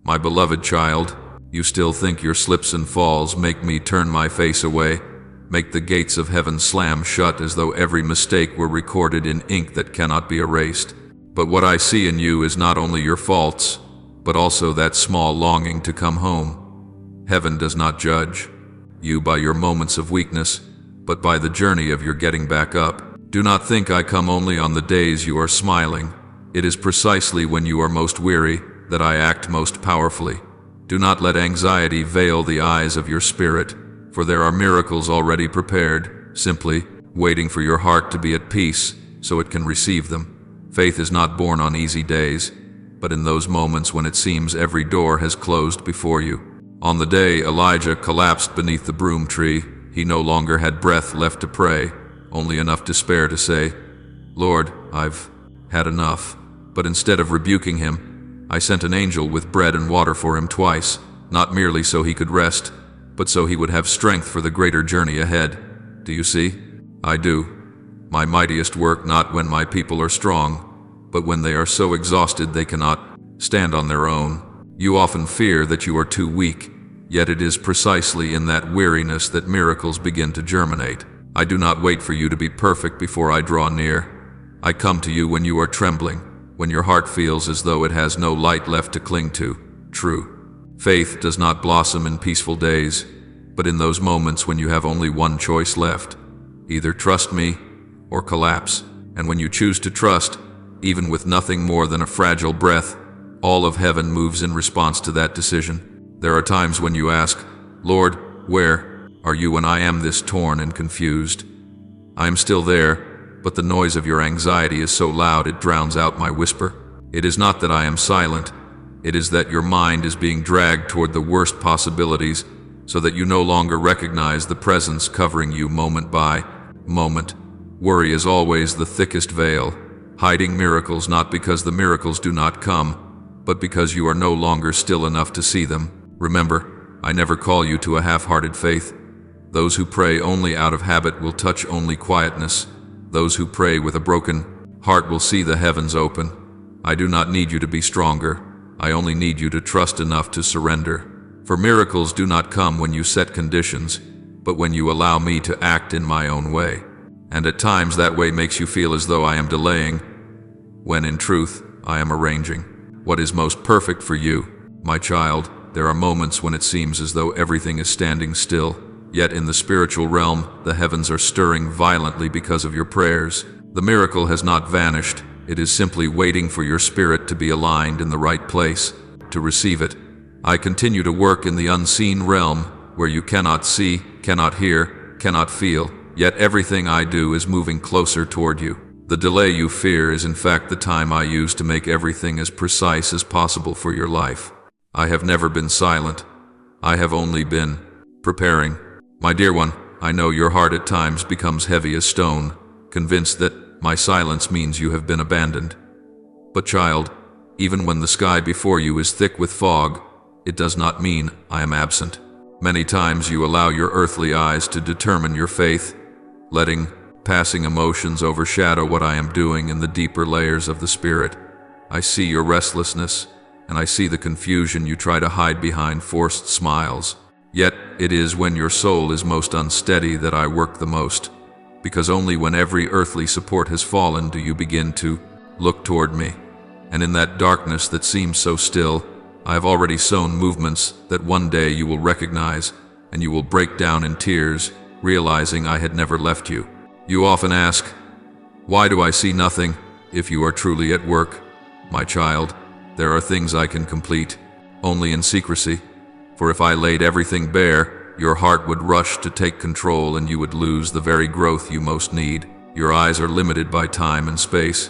My beloved child, you still think your slips and falls make me turn my face away, make the gates of heaven slam shut as though every mistake were recorded in ink that cannot be erased. But what I see in you is not only your faults, but also that small longing to come home. Heaven does not judge you by your moments of weakness, but by the journey of your getting back up. Do not think I come only on the days you are smiling. It is precisely when you are most weary that I act most powerfully. Do not let anxiety veil the eyes of your spirit, for there are miracles already prepared, simply waiting for your heart to be at peace so it can receive them. Faith is not born on easy days, but in those moments when it seems every door has closed before you. On the day Elijah collapsed beneath the broom tree, he no longer had breath left to pray, only enough despair to say, "Lord, I've had enough." But instead of rebuking him, I sent an angel with bread and water for him twice, not merely so he could rest, but so he would have strength for the greater journey ahead. Do you see? I do. My mightiest work not when my people are strong, but when they are so exhausted they cannot stand on their own. You often fear that you are too weak, yet it is precisely in that weariness that miracles begin to germinate. I do not wait for you to be perfect before I draw near. I come to you when you are trembling, when your heart feels as though it has no light left to cling to. True. Faith does not blossom in peaceful days, but in those moments when you have only one choice left. Either trust me or collapse. And when you choose to trust, even with nothing more than a fragile breath, all of heaven moves in response to that decision. There are times when you ask, "Lord, where are you when I am this torn and confused?" I am still there, but the noise of your anxiety is so loud it drowns out my whisper. It is not that I am silent, it is that your mind is being dragged toward the worst possibilities, so that you no longer recognize the presence covering you moment by moment. Worry is always the thickest veil, hiding miracles not because the miracles do not come, but because you are no longer still enough to see them. Remember, I never call you to a half-hearted faith. Those who pray only out of habit will touch only quietness. Those who pray with a broken heart will see the heavens open. I do not need you to be stronger. I only need you to trust enough to surrender. For miracles do not come when you set conditions, but when you allow me to act in my own way. And at times that way makes you feel as though I am delaying, when in truth I am arranging what is most perfect for you. My child, there are moments when it seems as though everything is standing still. Yet in the spiritual realm, the heavens are stirring violently because of your prayers. The miracle has not vanished. It is simply waiting for your spirit to be aligned in the right place to receive it. I continue to work in the unseen realm, where you cannot see, cannot hear, cannot feel, yet everything I do is moving closer toward you. The delay you fear is in fact the time I use to make everything as precise as possible for your life. I have never been silent. I have only been preparing. My dear one, I know your heart at times becomes heavy as stone, convinced that my silence means you have been abandoned. But child, even when the sky before you is thick with fog, it does not mean I am absent. Many times you allow your earthly eyes to determine your faith, letting passing emotions overshadow what I am doing in the deeper layers of the spirit. I see your restlessness, and I see the confusion you try to hide behind forced smiles. Yet it is when your soul is most unsteady that I work the most, because only when every earthly support has fallen do you begin to look toward me. And in that darkness that seems so still, I have already sown movements that one day you will recognize, and you will break down in tears, realizing I had never left you. You often ask, "Why do I see nothing?" If you are truly at work, my child, there are things I can complete, only in secrecy. For if I laid everything bare, your heart would rush to take control and you would lose the very growth you most need. Your eyes are limited by time and space,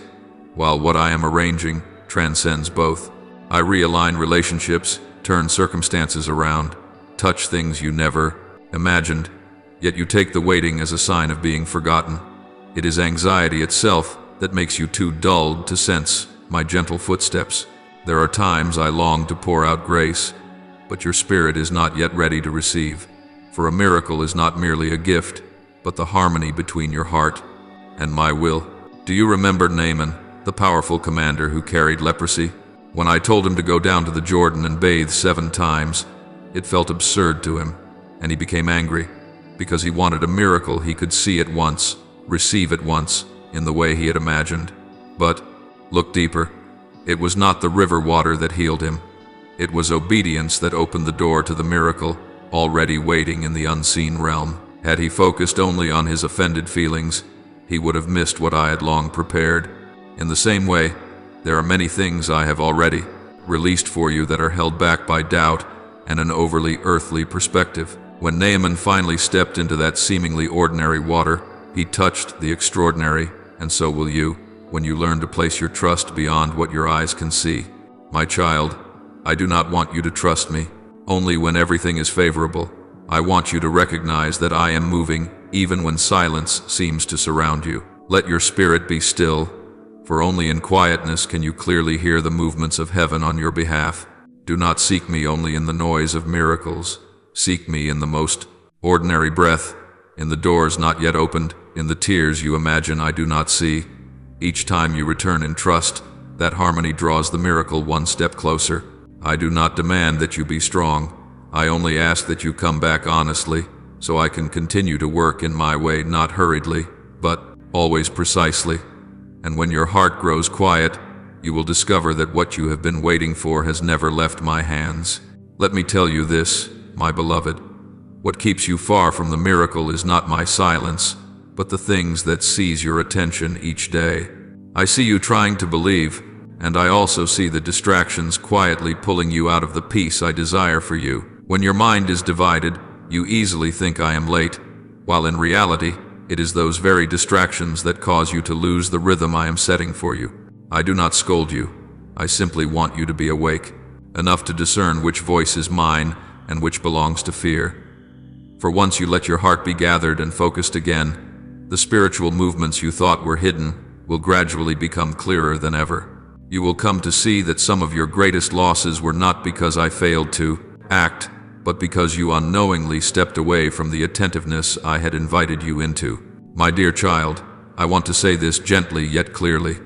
while what I am arranging transcends both. I realign relationships, turn circumstances around, touch things you never imagined, yet you take the waiting as a sign of being forgotten. It is anxiety itself that makes you too dulled to sense my gentle footsteps. There are times I long to pour out grace, but your spirit is not yet ready to receive. For a miracle is not merely a gift, but the harmony between your heart and my will. Do you remember Naaman, the powerful commander who carried leprosy? When I told him to go down to the Jordan and bathe 7 times, it felt absurd to him, and he became angry, because he wanted a miracle he could see at once, receive at once, in the way he had imagined. But, look deeper, it was not the river water that healed him. It was obedience that opened the door to the miracle, already waiting in the unseen realm. Had he focused only on his offended feelings, he would have missed what I had long prepared. In the same way, there are many things I have already released for you that are held back by doubt and an overly earthly perspective. When Naaman finally stepped into that seemingly ordinary water, he touched the extraordinary, and so will you, when you learn to place your trust beyond what your eyes can see. My child, I do not want you to trust me only when everything is favorable. I want you to recognize that I am moving even when silence seems to surround you. Let your spirit be still, for only in quietness can you clearly hear the movements of heaven on your behalf. Do not seek me only in the noise of miracles. Seek me in the most ordinary breath, in the doors not yet opened, in the tears you imagine I do not see. Each time you return in trust, that harmony draws the miracle one step closer. I do not demand that you be strong. I only ask that you come back honestly, so I can continue to work in my way, not hurriedly, but always precisely. And when your heart grows quiet, you will discover that what you have been waiting for has never left my hands. Let me tell you this, my beloved. What keeps you far from the miracle is not my silence, but the things that seize your attention each day. I see you trying to believe, and I also see the distractions quietly pulling you out of the peace I desire for you. When your mind is divided, you easily think I am late, while in reality, it is those very distractions that cause you to lose the rhythm I am setting for you. I do not scold you. I simply want you to be awake, enough to discern which voice is mine and which belongs to fear. For once you let your heart be gathered and focused again, the spiritual movements you thought were hidden will gradually become clearer than ever. You will come to see that some of your greatest losses were not because I failed to act, but because you unknowingly stepped away from the attentiveness I had invited you into. My dear child, I want to say this gently yet clearly.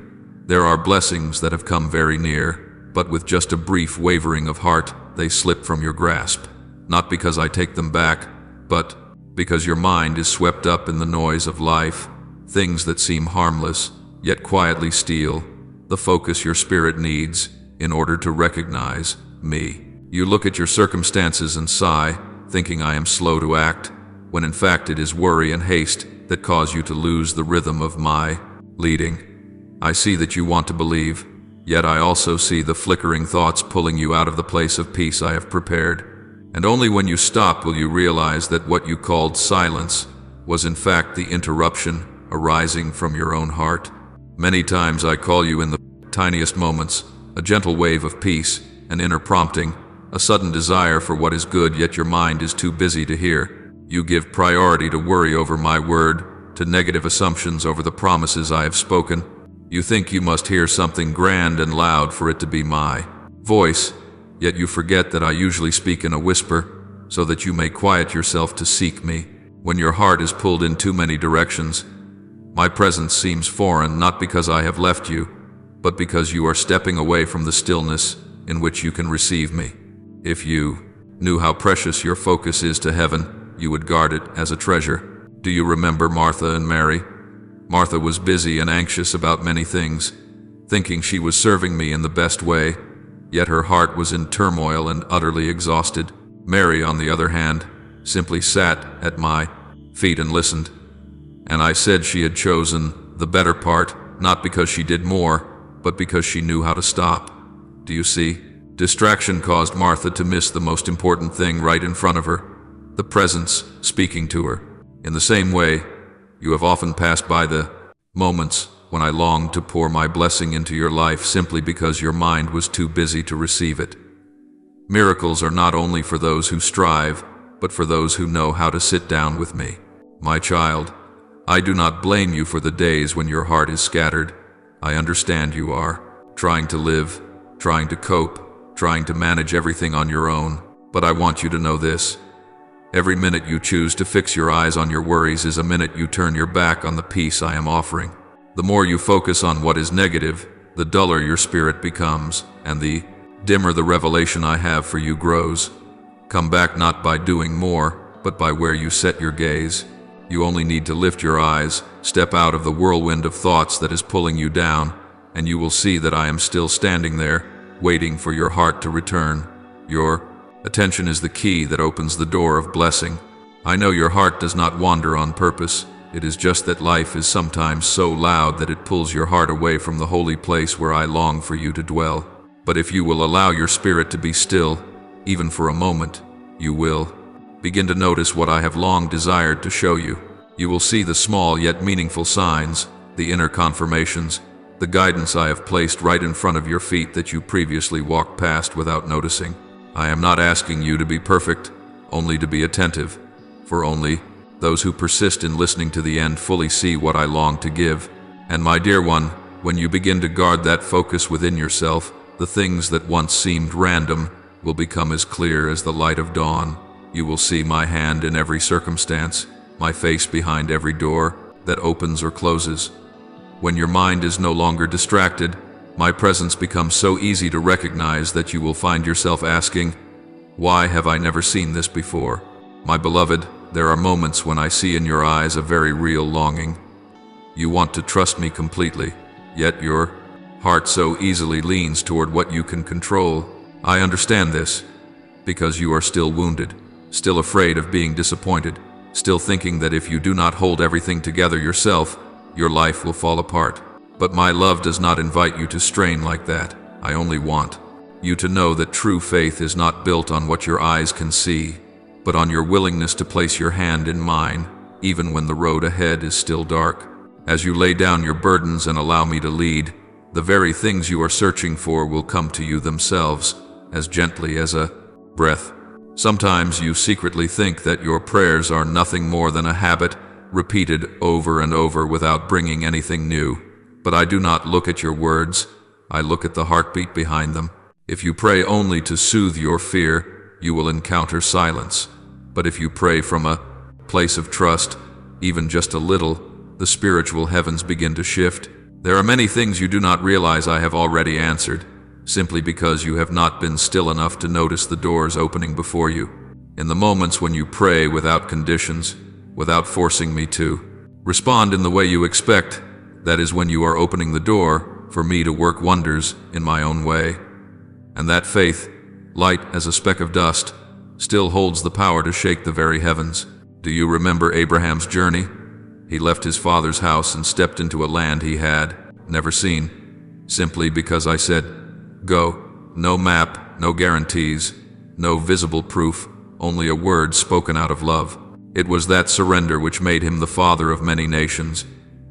There are blessings that have come very near, but with just a brief wavering of heart, they slip from your grasp. Not because I take them back, but because your mind is swept up in the noise of life. Things that seem harmless, yet quietly steal the focus your spirit needs in order to recognize me. You look at your circumstances and sigh, thinking I am slow to act, when in fact it is worry and haste that cause you to lose the rhythm of my leading. I see that you want to believe, yet I also see the flickering thoughts pulling you out of the place of peace I have prepared. And only when you stop will you realize that what you called silence was in fact the interruption arising from your own heart. Many times I call you in the tiniest moments, a gentle wave of peace, an inner prompting, a sudden desire for what is good, yet your mind is too busy to hear. You give priority to worry over my word, to negative assumptions over the promises I have spoken. You think you must hear something grand and loud for it to be my voice, yet you forget that I usually speak in a whisper, so that you may quiet yourself to seek me. When your heart is pulled in too many directions, my presence seems foreign, not because I have left you, but because you are stepping away from the stillness in which you can receive me. If you knew how precious your focus is to heaven, you would guard it as a treasure. Do you remember Martha and Mary? Martha was busy and anxious about many things, thinking she was serving me in the best way, yet her heart was in turmoil and utterly exhausted. Mary, on the other hand, simply sat at my feet and listened. And I said she had chosen the better part, not because she did more, but because she knew how to stop. Do you see? Distraction caused Martha to miss the most important thing right in front of her, the presence speaking to her. In the same way, you have often passed by the moments when I longed to pour my blessing into your life simply because your mind was too busy to receive it. Miracles are not only for those who strive, but for those who know how to sit down with me. My child, I do not blame you for the days when your heart is scattered. I understand you are trying to live, trying to cope, trying to manage everything on your own. But I want you to know this. Every minute you choose to fix your eyes on your worries is a minute you turn your back on the peace I am offering. The more you focus on what is negative, the duller your spirit becomes, and the dimmer the revelation I have for you grows. Come back not by doing more, but by where you set your gaze. You only need to lift your eyes, step out of the whirlwind of thoughts that is pulling you down, and you will see that I am still standing there, waiting for your heart to return. Your attention is the key that opens the door of blessing. I know your heart does not wander on purpose. It is just that life is sometimes so loud that it pulls your heart away from the holy place where I long for you to dwell. But if you will allow your spirit to be still, even for a moment, you will begin to notice what I have long desired to show you. You will see the small yet meaningful signs, the inner confirmations, the guidance I have placed right in front of your feet that you previously walked past without noticing. I am not asking you to be perfect, only to be attentive, for only those who persist in listening to the end fully see what I long to give. And my dear one, when you begin to guard that focus within yourself, the things that once seemed random will become as clear as the light of dawn. You will see my hand in every circumstance, my face behind every door that opens or closes. When your mind is no longer distracted, my presence becomes so easy to recognize that you will find yourself asking, "Why have I never seen this before?" My beloved, there are moments when I see in your eyes a very real longing. You want to trust me completely, yet your heart so easily leans toward what you can control. I understand this, because you are still wounded, still afraid of being disappointed, still thinking that if you do not hold everything together yourself, your life will fall apart. But my love does not invite you to strain like that. I only want you to know that true faith is not built on what your eyes can see, but on your willingness to place your hand in mine, even when the road ahead is still dark. As you lay down your burdens and allow me to lead, the very things you are searching for will come to you themselves, as gently as a breath. Sometimes you secretly think that your prayers are nothing more than a habit, repeated over and over without bringing anything new. But I do not look at your words, I look at the heartbeat behind them. If you pray only to soothe your fear, you will encounter silence. But if you pray from a place of trust, even just a little, the spiritual heavens begin to shift. There are many things you do not realize I have already answered, simply because you have not been still enough to notice the doors opening before you. In the moments when you pray without conditions, without forcing me to respond in the way you expect, that is when you are opening the door for me to work wonders in my own way. And that faith, light as a speck of dust, still holds the power to shake the very heavens. Do you remember Abraham's journey? He left his father's house and stepped into a land he had never seen, simply because I said, "Go." No map, no guarantees, no visible proof, only a word spoken out of love. It was that surrender which made him the father of many nations,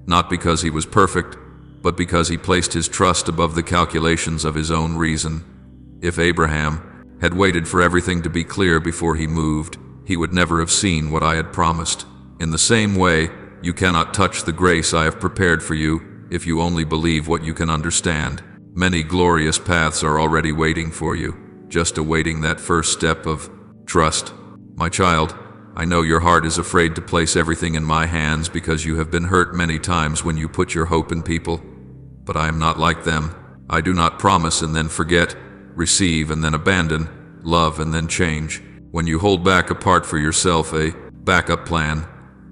not because he was perfect, but because he placed his trust above the calculations of his own reason. If Abraham had waited for everything to be clear before he moved, he would never have seen what I had promised. In the same way, you cannot touch the grace I have prepared for you if you only believe what you can understand. Many glorious paths are already waiting for you, just awaiting that first step of trust. My child, I know your heart is afraid to place everything in my hands because you have been hurt many times when you put your hope in people. But I am not like them. I do not promise and then forget, receive and then abandon, love and then change. When you hold back a part for yourself, a backup plan,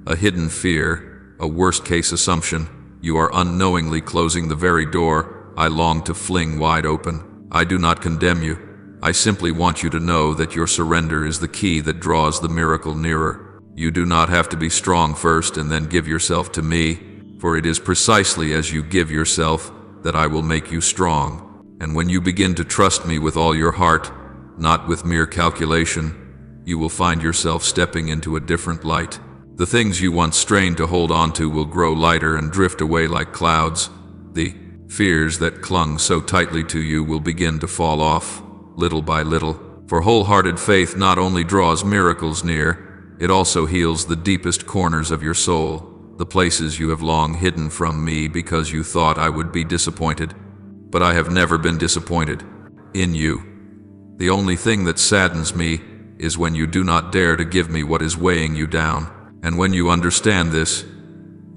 a hidden fear, a worst-case assumption, you are unknowingly closing the very door I long to fling wide open. I do not condemn you. I simply want you to know that your surrender is the key that draws the miracle nearer. You do not have to be strong first and then give yourself to me, for it is precisely as you give yourself that I will make you strong. And when you begin to trust me with all your heart, not with mere calculation, you will find yourself stepping into a different light. The things you once strained to hold on to will grow lighter and drift away like clouds. The fears that clung so tightly to you will begin to fall off, little by little. For wholehearted faith not only draws miracles near, it also heals the deepest corners of your soul, the places you have long hidden from me because you thought I would be disappointed. But I have never been disappointed in you. The only thing that saddens me is when you do not dare to give me what is weighing you down. And when you understand this,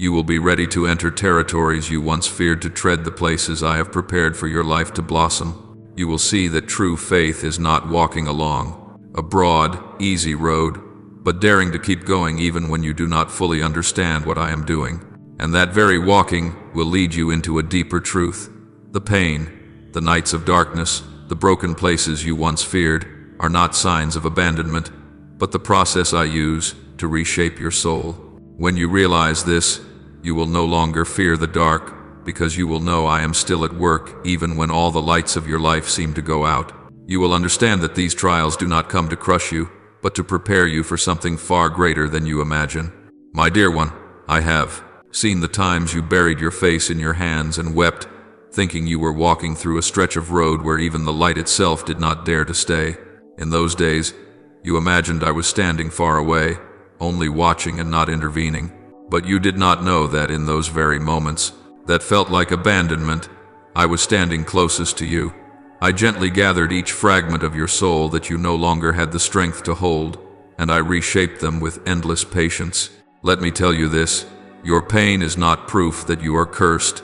You will be ready to enter territories you once feared, to tread the places I have prepared for your life to blossom. You will see that true faith is not walking along a broad, easy road, but daring to keep going even when you do not fully understand what I am doing. And that very walking will lead you into a deeper truth. The pain, the nights of darkness, the broken places you once feared are not signs of abandonment, but the process I use to reshape your soul. When you realize this, you will no longer fear the dark, because you will know I am still at work even when all the lights of your life seem to go out. You will understand that these trials do not come to crush you, but to prepare you for something far greater than you imagine. My dear one, I have seen the times you buried your face in your hands and wept, thinking you were walking through a stretch of road where even the light itself did not dare to stay. In those days, you imagined I was standing far away, only watching and not intervening. But you did not know that in those very moments that felt like abandonment, I was standing closest to you. I gently gathered each fragment of your soul that you no longer had the strength to hold, and I reshaped them with endless patience. Let me tell you this, your pain is not proof that you are cursed.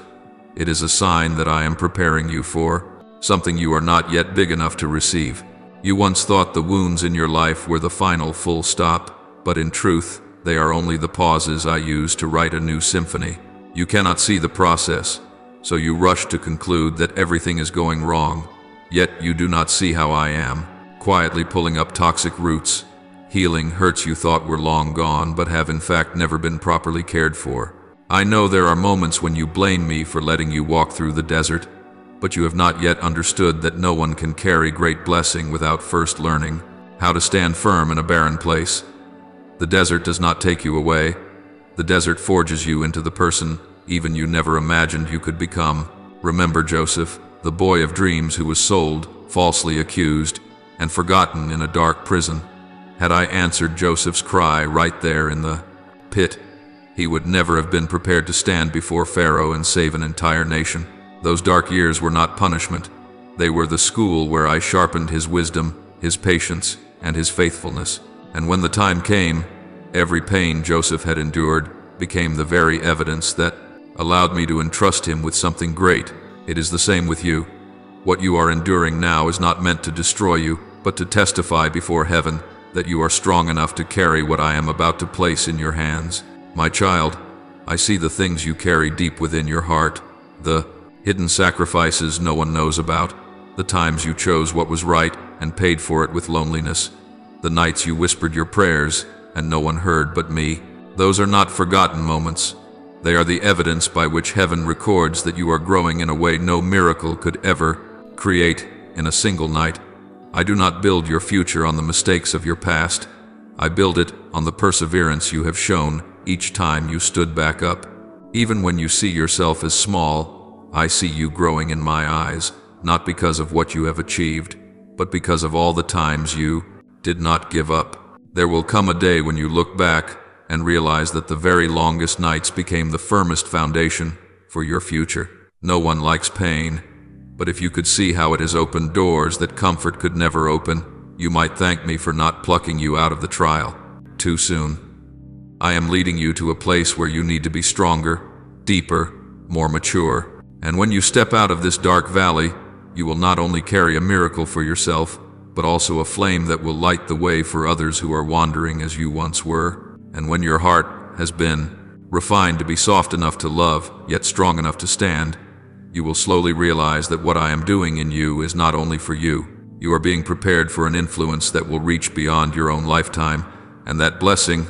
It is a sign that I am preparing you for something you are not yet big enough to receive. You once thought the wounds in your life were the final full stop, but in truth, they are only the pauses I use to write a new symphony. You cannot see the process, so you rush to conclude that everything is going wrong. Yet you do not see how I am, quietly pulling up toxic roots, healing hurts you thought were long gone but have in fact never been properly cared for. I know there are moments when you blame me for letting you walk through the desert, but you have not yet understood that no one can carry great blessing without first learning how to stand firm in a barren place. The desert does not take you away. The desert forges you into the person even you never imagined you could become. Remember Joseph, the boy of dreams who was sold, falsely accused, and forgotten in a dark prison. Had I answered Joseph's cry right there in the pit, he would never have been prepared to stand before Pharaoh and save an entire nation. Those dark years were not punishment. They were the school where I sharpened his wisdom, his patience, and his faithfulness. And when the time came, every pain Joseph had endured became the very evidence that allowed me to entrust him with something great. It is the same with you. What you are enduring now is not meant to destroy you, but to testify before heaven that you are strong enough to carry what I am about to place in your hands. My child, I see the things you carry deep within your heart, the hidden sacrifices no one knows about, the times you chose what was right and paid for it with loneliness, the nights you whispered your prayers and no one heard but me. Those are not forgotten moments. They are the evidence by which heaven records that you are growing in a way no miracle could ever create in a single night. I do not build your future on the mistakes of your past. I build it on the perseverance you have shown each time you stood back up. Even when you see yourself as small, I see you growing in my eyes, not because of what you have achieved, but because of all the times you did not give up. There will come a day when you look back and realize that the very longest nights became the firmest foundation for your future. No one likes pain, but if you could see how it has opened doors that comfort could never open, you might thank me for not plucking you out of the trial too soon. I am leading you to a place where you need to be stronger, deeper, more mature. And when you step out of this dark valley, you will not only carry a miracle for yourself, but also a flame that will light the way for others who are wandering as you once were. And when your heart has been refined to be soft enough to love, yet strong enough to stand, you will slowly realize that what I am doing in you is not only for you. You are being prepared for an influence that will reach beyond your own lifetime, and that blessing,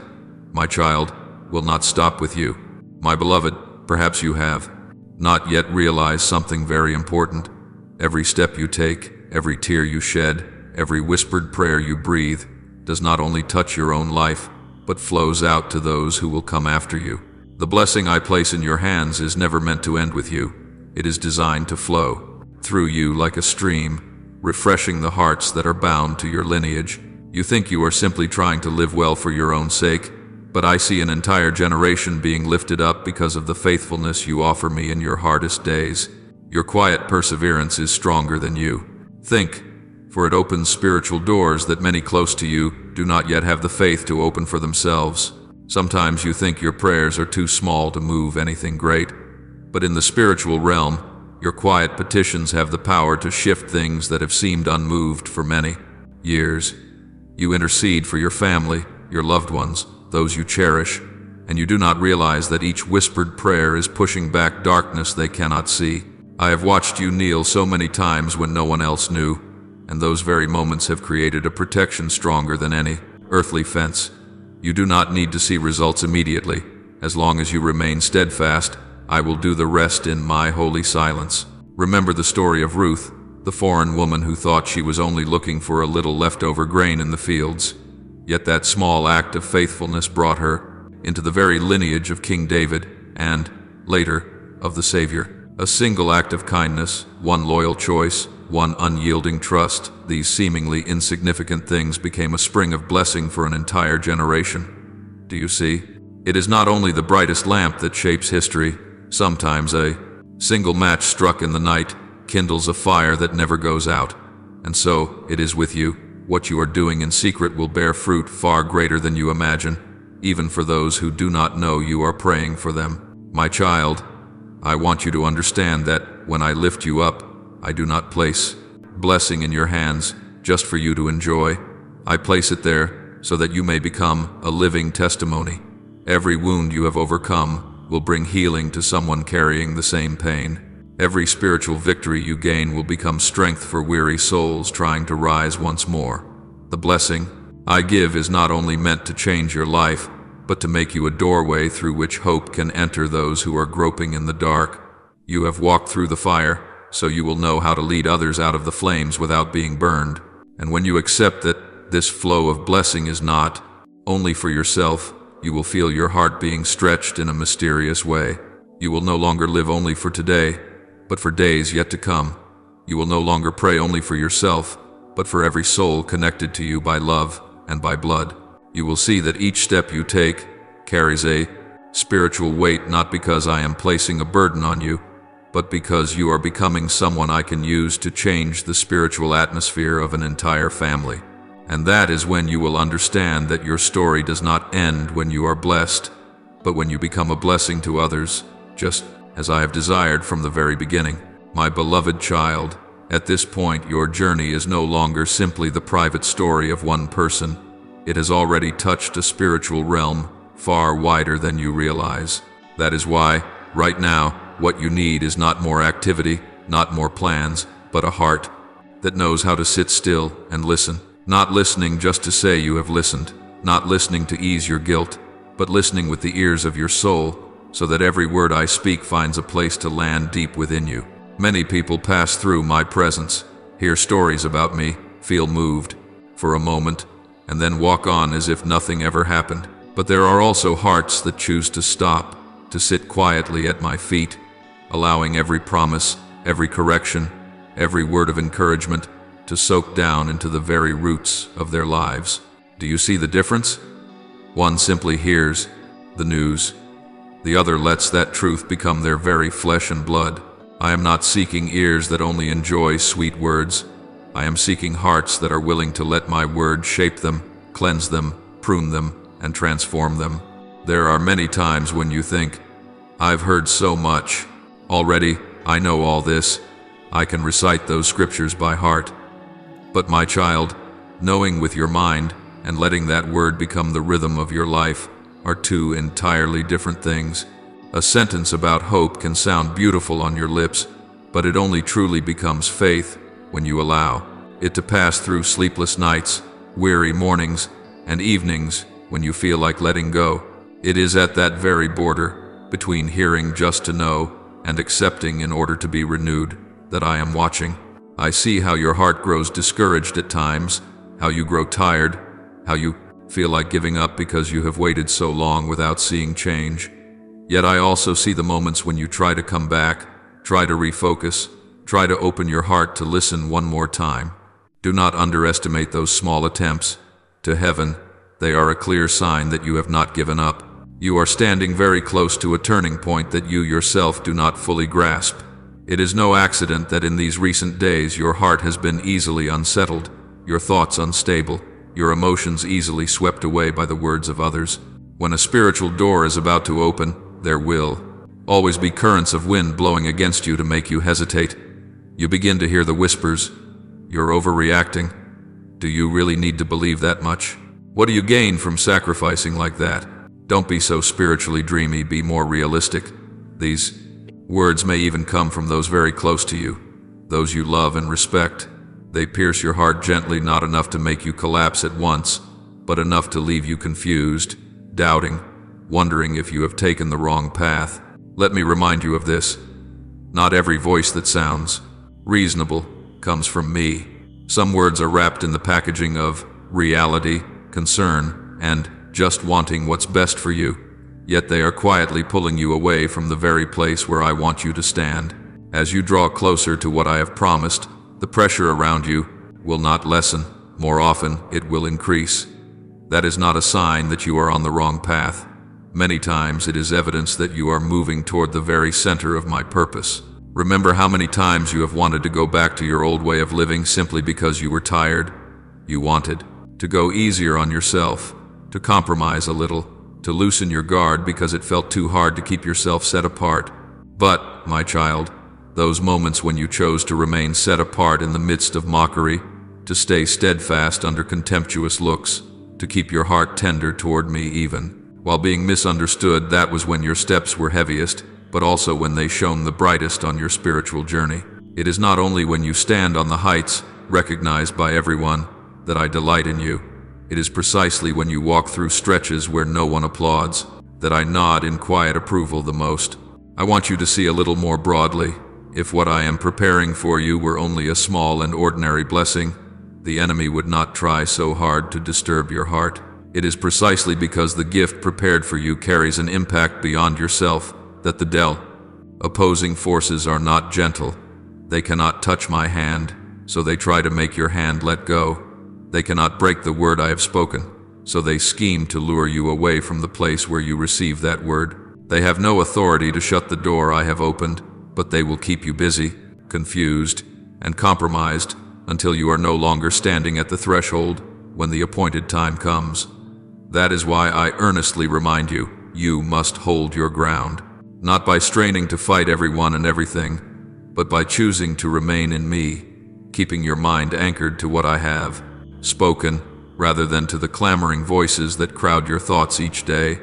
my child, will not stop with you. My beloved, perhaps you have not yet realized something very important. Every step you take, every tear you shed, every whispered prayer you breathe, does not only touch your own life, but flows out to those who will come after you. The blessing I place in your hands is never meant to end with you. It is designed to flow through you like a stream, refreshing the hearts that are bound to your lineage. You think you are simply trying to live well for your own sake, but I see an entire generation being lifted up because of the faithfulness you offer me in your hardest days. Your quiet perseverance is stronger than you think, for it opens spiritual doors that many close to you do not yet have the faith to open for themselves. Sometimes you think your prayers are too small to move anything great, but in the spiritual realm, your quiet petitions have the power to shift things that have seemed unmoved for many years. You intercede for your family, your loved ones, those you cherish, and you do not realize that each whispered prayer is pushing back darkness they cannot see. I have watched you kneel so many times when no one else knew, and those very moments have created a protection stronger than any earthly fence. You do not need to see results immediately. As long as you remain steadfast, I will do the rest in my holy silence. Remember the story of Ruth, the foreign woman who thought she was only looking for a little leftover grain in the fields. Yet that small act of faithfulness brought her into the very lineage of King David and, later, of the Savior. A single act of kindness, one loyal choice, one unyielding trust, these seemingly insignificant things became a spring of blessing for an entire generation. Do you see? It is not only the brightest lamp that shapes history. Sometimes a single match struck in the night kindles a fire that never goes out. And so it is with you. What you are doing in secret will bear fruit far greater than you imagine, even for those who do not know you are praying for them. My child, I want you to understand that when I lift you up, I do not place blessing in your hands just for you to enjoy. I place it there so that you may become a living testimony. Every wound you have overcome will bring healing to someone carrying the same pain. Every spiritual victory you gain will become strength for weary souls trying to rise once more. The blessing I give is not only meant to change your life, but to make you a doorway through which hope can enter those who are groping in the dark. You have walked through the fire, so you will know how to lead others out of the flames without being burned. And when you accept that this flow of blessing is not only for yourself, you will feel your heart being stretched in a mysterious way. You will no longer live only for today, but for days yet to come. You will no longer pray only for yourself, but for every soul connected to you by love and by blood. You will see that each step you take carries a spiritual weight, not because I am placing a burden on you, but because you are becoming someone I can use to change the spiritual atmosphere of an entire family. And that is when you will understand that your story does not end when you are blessed, but when you become a blessing to others, just as I have desired from the very beginning. My beloved child, at this point your journey is no longer simply the private story of one person. It has already touched a spiritual realm far wider than you realize. That is why, right now, what you need is not more activity, not more plans, but a heart that knows how to sit still and listen. Not listening just to say you have listened, not listening to ease your guilt, but listening with the ears of your soul, so that every word I speak finds a place to land deep within you. Many people pass through my presence, hear stories about me, feel moved for a moment, and then walk on as if nothing ever happened. But there are also hearts that choose to stop, to sit quietly at my feet, allowing every promise, every correction, every word of encouragement to soak down into the very roots of their lives. Do you see the difference? One simply hears the news. The other lets that truth become their very flesh and blood. I am not seeking ears that only enjoy sweet words. I am seeking hearts that are willing to let my word shape them, cleanse them, prune them, and transform them. There are many times when you think, I've heard so much. Already, I know all this. I can recite those scriptures by heart. But my child, knowing with your mind and letting that word become the rhythm of your life are two entirely different things. A sentence about hope can sound beautiful on your lips, but it only truly becomes faith when you allow it to pass through sleepless nights, weary mornings, and evenings when you feel like letting go. It is at that very border between hearing just to know and accepting in order to be renewed that I am watching. I see how your heart grows discouraged at times, how you grow tired, how you feel like giving up because you have waited so long without seeing change. Yet I also see the moments when you try to come back, try to refocus, try to open your heart to listen one more time. Do not underestimate those small attempts. To heaven, they are a clear sign that you have not given up. You are standing very close to a turning point that you yourself do not fully grasp. It is no accident that in these recent days your heart has been easily unsettled, your thoughts unstable, your emotions easily swept away by the words of others. When a spiritual door is about to open, there will always be currents of wind blowing against you to make you hesitate. You begin to hear the whispers. You're overreacting. Do you really need to believe that much? What do you gain from sacrificing like that? Don't be so spiritually dreamy, be more realistic. These words may even come from those very close to you, those you love and respect. They pierce your heart gently, not enough to make you collapse at once, but enough to leave you confused, doubting, wondering if you have taken the wrong path. Let me remind you of this. Not every voice that sounds reasonable comes from me. Some words are wrapped in the packaging of reality, concern, and just wanting what's best for you. Yet they are quietly pulling you away from the very place where I want you to stand. As you draw closer to what I have promised, the pressure around you will not lessen. More often, it will increase. That is not a sign that you are on the wrong path. Many times it is evidence that you are moving toward the very center of my purpose. Remember how many times you have wanted to go back to your old way of living simply because you were tired. You wanted to go easier on yourself, to compromise a little, to loosen your guard because it felt too hard to keep yourself set apart. But, my child, those moments when you chose to remain set apart in the midst of mockery, to stay steadfast under contemptuous looks, to keep your heart tender toward me even while being misunderstood, that was when your steps were heaviest, but also when they shone the brightest on your spiritual journey. It is not only when you stand on the heights, recognized by everyone, that I delight in you. It is precisely when you walk through stretches where no one applauds, that I nod in quiet approval the most. I want you to see a little more broadly. If what I am preparing for you were only a small and ordinary blessing, the enemy would not try so hard to disturb your heart. It is precisely because the gift prepared for you carries an impact beyond yourself that the opposing forces are not gentle. They cannot touch my hand, so they try to make your hand let go. They cannot break the word I have spoken, so they scheme to lure you away from the place where you receive that word. They have no authority to shut the door I have opened, but they will keep you busy, confused, and compromised until you are no longer standing at the threshold when the appointed time comes. That is why I earnestly remind you, you must hold your ground, not by straining to fight everyone and everything, but by choosing to remain in me, keeping your mind anchored to what I have spoken, rather than to the clamoring voices that crowd your thoughts each day.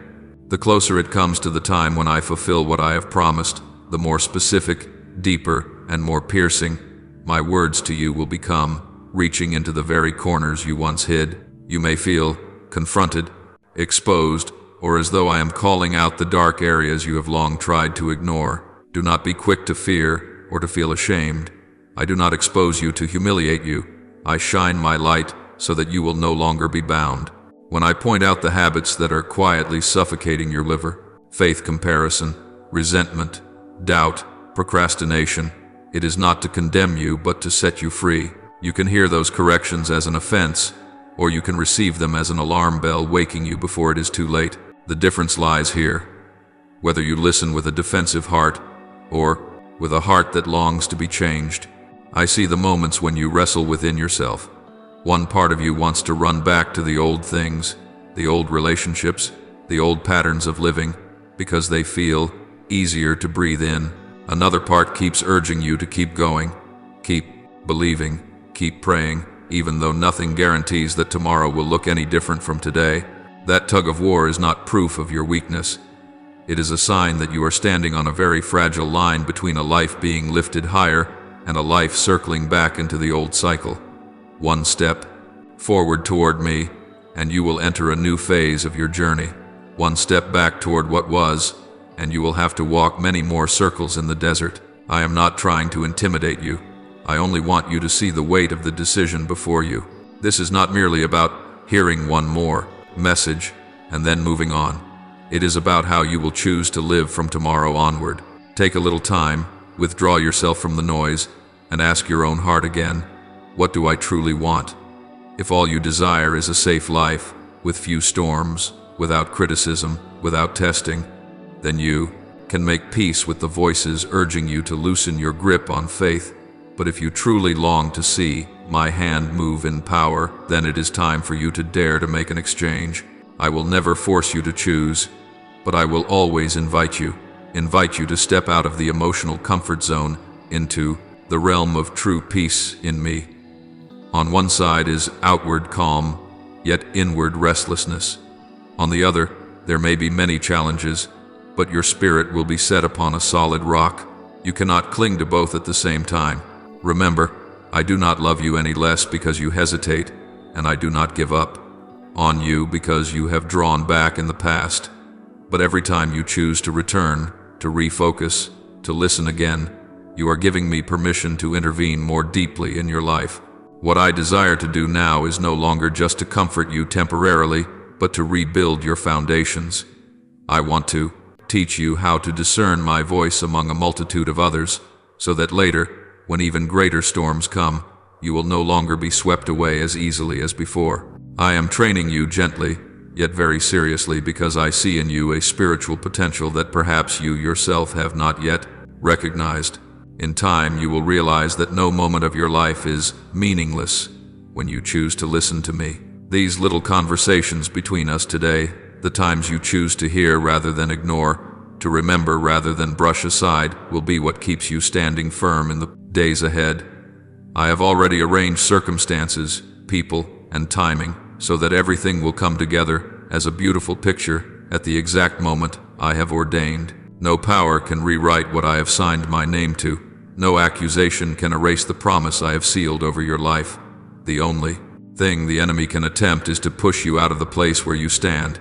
The closer it comes to the time when I fulfill what I have promised, the more specific, deeper, and more piercing my words to you will become, reaching into the very corners you once hid. You may feel confronted, exposed, or as though I am calling out the dark areas you have long tried to ignore. Do not be quick to fear or to feel ashamed. I do not expose you to humiliate you. I shine my light so that you will no longer be bound. When I point out the habits that are quietly suffocating your liver, faith comparison, resentment, doubt, procrastination, it is not to condemn you but to set you free. You can hear those corrections as an offense, or you can receive them as an alarm bell waking you before it is too late. The difference lies here. Whether you listen with a defensive heart, or with a heart that longs to be changed. I see the moments when you wrestle within yourself. One part of you wants to run back to the old things, the old relationships, the old patterns of living, because they feel easier to breathe in. Another part keeps urging you to keep going, keep believing, keep praying, even though nothing guarantees that tomorrow will look any different from today. That tug of war is not proof of your weakness. It is a sign that you are standing on a very fragile line between a life being lifted higher and a life circling back into the old cycle. One step forward toward me, and you will enter a new phase of your journey. One step back toward what was, and you will have to walk many more circles in the desert. I am not trying to intimidate you. I only want you to see the weight of the decision before you. This is not merely about hearing one more message and then moving on. It is about how you will choose to live from tomorrow onward. Take a little time, withdraw yourself from the noise, and ask your own heart again, what do I truly want? If all you desire is a safe life, with few storms, without criticism, without testing, then you can make peace with the voices urging you to loosen your grip on faith. But if you truly long to see my hand move in power, then it is time for you to dare to make an exchange. I will never force you to choose, but I will always invite you to step out of the emotional comfort zone into the realm of true peace in me. On one side is outward calm, yet inward restlessness. On the other, there may be many challenges, but your spirit will be set upon a solid rock. You cannot cling to both at the same time. Remember, I do not love you any less because you hesitate, and I do not give up on you because you have drawn back in the past. But every time you choose to return, to refocus, to listen again, you are giving me permission to intervene more deeply in your life. What I desire to do now is no longer just to comfort you temporarily, but to rebuild your foundations. I want to teach you how to discern my voice among a multitude of others, so that later, when even greater storms come, you will no longer be swept away as easily as before. I am training you gently, yet very seriously, because I see in you a spiritual potential that perhaps you yourself have not yet recognized. In time, you will realize that no moment of your life is meaningless when you choose to listen to me. These little conversations between us today, the times you choose to hear rather than ignore, to remember rather than brush aside, will be what keeps you standing firm in the days ahead. I have already arranged circumstances, people, and timing so that everything will come together as a beautiful picture at the exact moment I have ordained. No power can rewrite what I have signed my name to. No accusation can erase the promise I have sealed over your life. The only thing the enemy can attempt is to push you out of the place where you stand.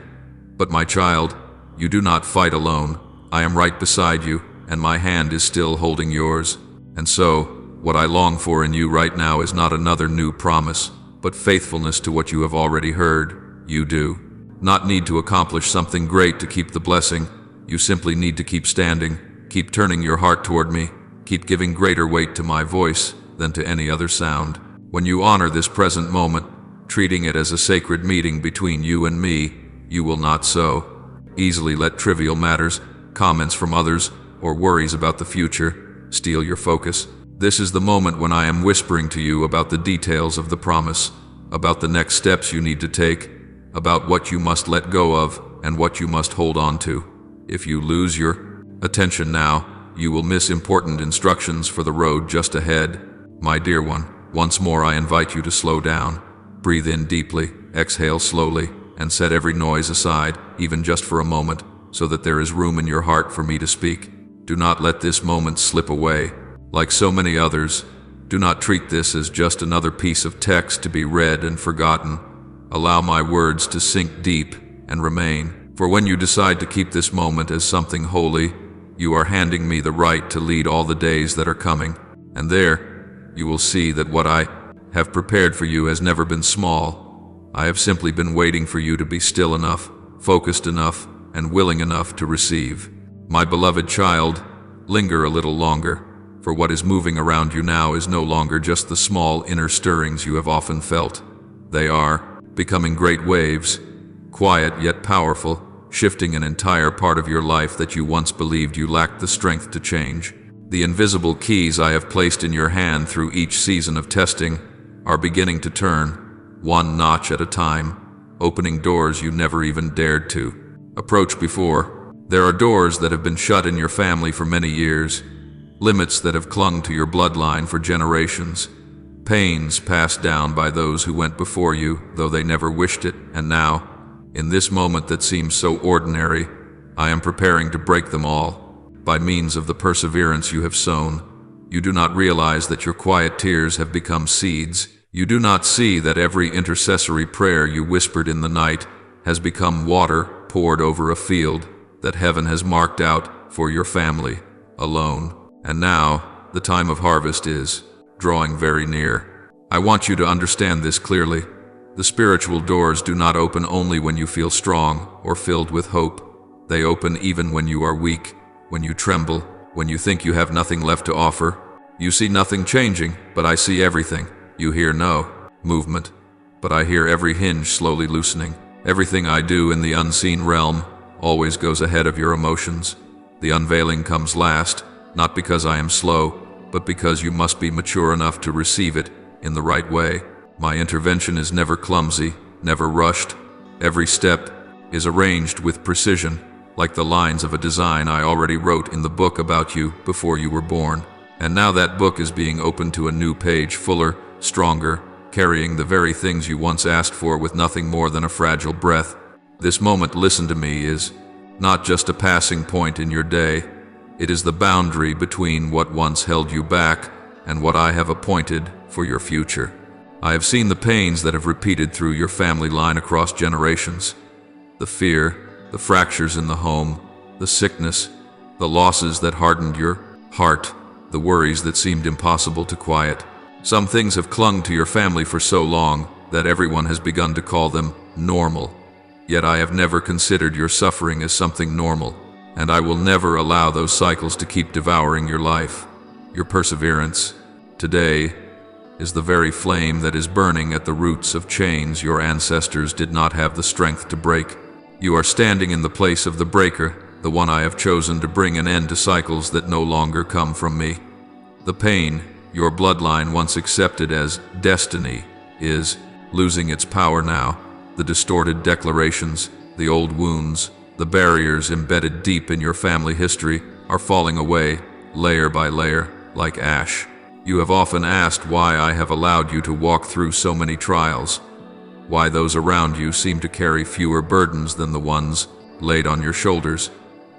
But my child, you do not fight alone. I am right beside you, and my hand is still holding yours. And so, what I long for in you right now is not another new promise, but faithfulness to what you have already heard. You do not need to accomplish something great to keep the blessing. You simply need to keep standing, keep turning your heart toward me, keep giving greater weight to my voice than to any other sound. When you honor this present moment, treating it as a sacred meeting between you and me, you will not so easily let trivial matters, comments from others, or worries about the future steal your focus. This is the moment when I am whispering to you about the details of the promise, about the next steps you need to take, about what you must let go of and what you must hold on to. If you lose your attention now, you will miss important instructions for the road just ahead. My dear one, once more I invite you to slow down. Breathe in deeply, exhale slowly, and set every noise aside, even just for a moment, so that there is room in your heart for me to speak. Do not let this moment slip away. Like so many others, do not treat this as just another piece of text to be read and forgotten. Allow my words to sink deep and remain. For when you decide to keep this moment as something holy, you are handing me the right to lead all the days that are coming. And there, you will see that what I have prepared for you has never been small. I have simply been waiting for you to be still enough, focused enough, and willing enough to receive. My beloved child, linger a little longer, for what is moving around you now is no longer just the small inner stirrings you have often felt. They are becoming great waves, quiet yet powerful, shifting an entire part of your life that you once believed you lacked the strength to change. The invisible keys I have placed in your hand through each season of testing are beginning to turn, one notch at a time, opening doors you never even dared to approach before. There are doors that have been shut in your family for many years, limits that have clung to your bloodline for generations, pains passed down by those who went before you, though they never wished it, and now, in this moment that seems so ordinary, I am preparing to break them all, by means of the perseverance you have sown. You do not realize that your quiet tears have become seeds. You do not see that every intercessory prayer you whispered in the night has become water poured over a field that heaven has marked out for your family alone. And now, the time of harvest is drawing very near. I want you to understand this clearly. The spiritual doors do not open only when you feel strong or filled with hope. They open even when you are weak, when you tremble, when you think you have nothing left to offer. You see nothing changing, but I see everything. You hear no movement, but I hear every hinge slowly loosening. Everything I do in the unseen realm always goes ahead of your emotions. The unveiling comes last, not because I am slow, but because you must be mature enough to receive it in the right way. My intervention is never clumsy, never rushed. Every step is arranged with precision, like the lines of a design I already wrote in the book about you before you were born. And now that book is being opened to a new page, fuller, stronger, carrying the very things you once asked for with nothing more than a fragile breath. This moment, listen to me, is not just a passing point in your day. It is the boundary between what once held you back and what I have appointed for your future. I have seen the pains that have repeated through your family line across generations. The fear, the fractures in the home, the sickness, the losses that hardened your heart, the worries that seemed impossible to quiet. Some things have clung to your family for so long that everyone has begun to call them normal. Yet I have never considered your suffering as something normal, and I will never allow those cycles to keep devouring your life. Your perseverance, today, is the very flame that is burning at the roots of chains your ancestors did not have the strength to break. You are standing in the place of the breaker, the one I have chosen to bring an end to cycles that no longer come from me. The pain your bloodline once accepted as destiny is losing its power now. The distorted declarations, the old wounds, the barriers embedded deep in your family history are falling away, layer by layer, like ash. You have often asked why I have allowed you to walk through so many trials, why those around you seem to carry fewer burdens than the ones laid on your shoulders.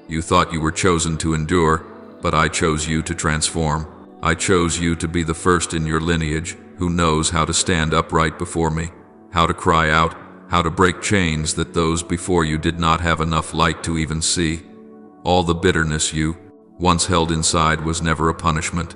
You thought you were chosen to endure, but I chose you to transform. I chose you to be the first in your lineage who knows how to stand upright before me, how to cry out, how to break chains that those before you did not have enough light to even see. All the bitterness you once held inside was never a punishment.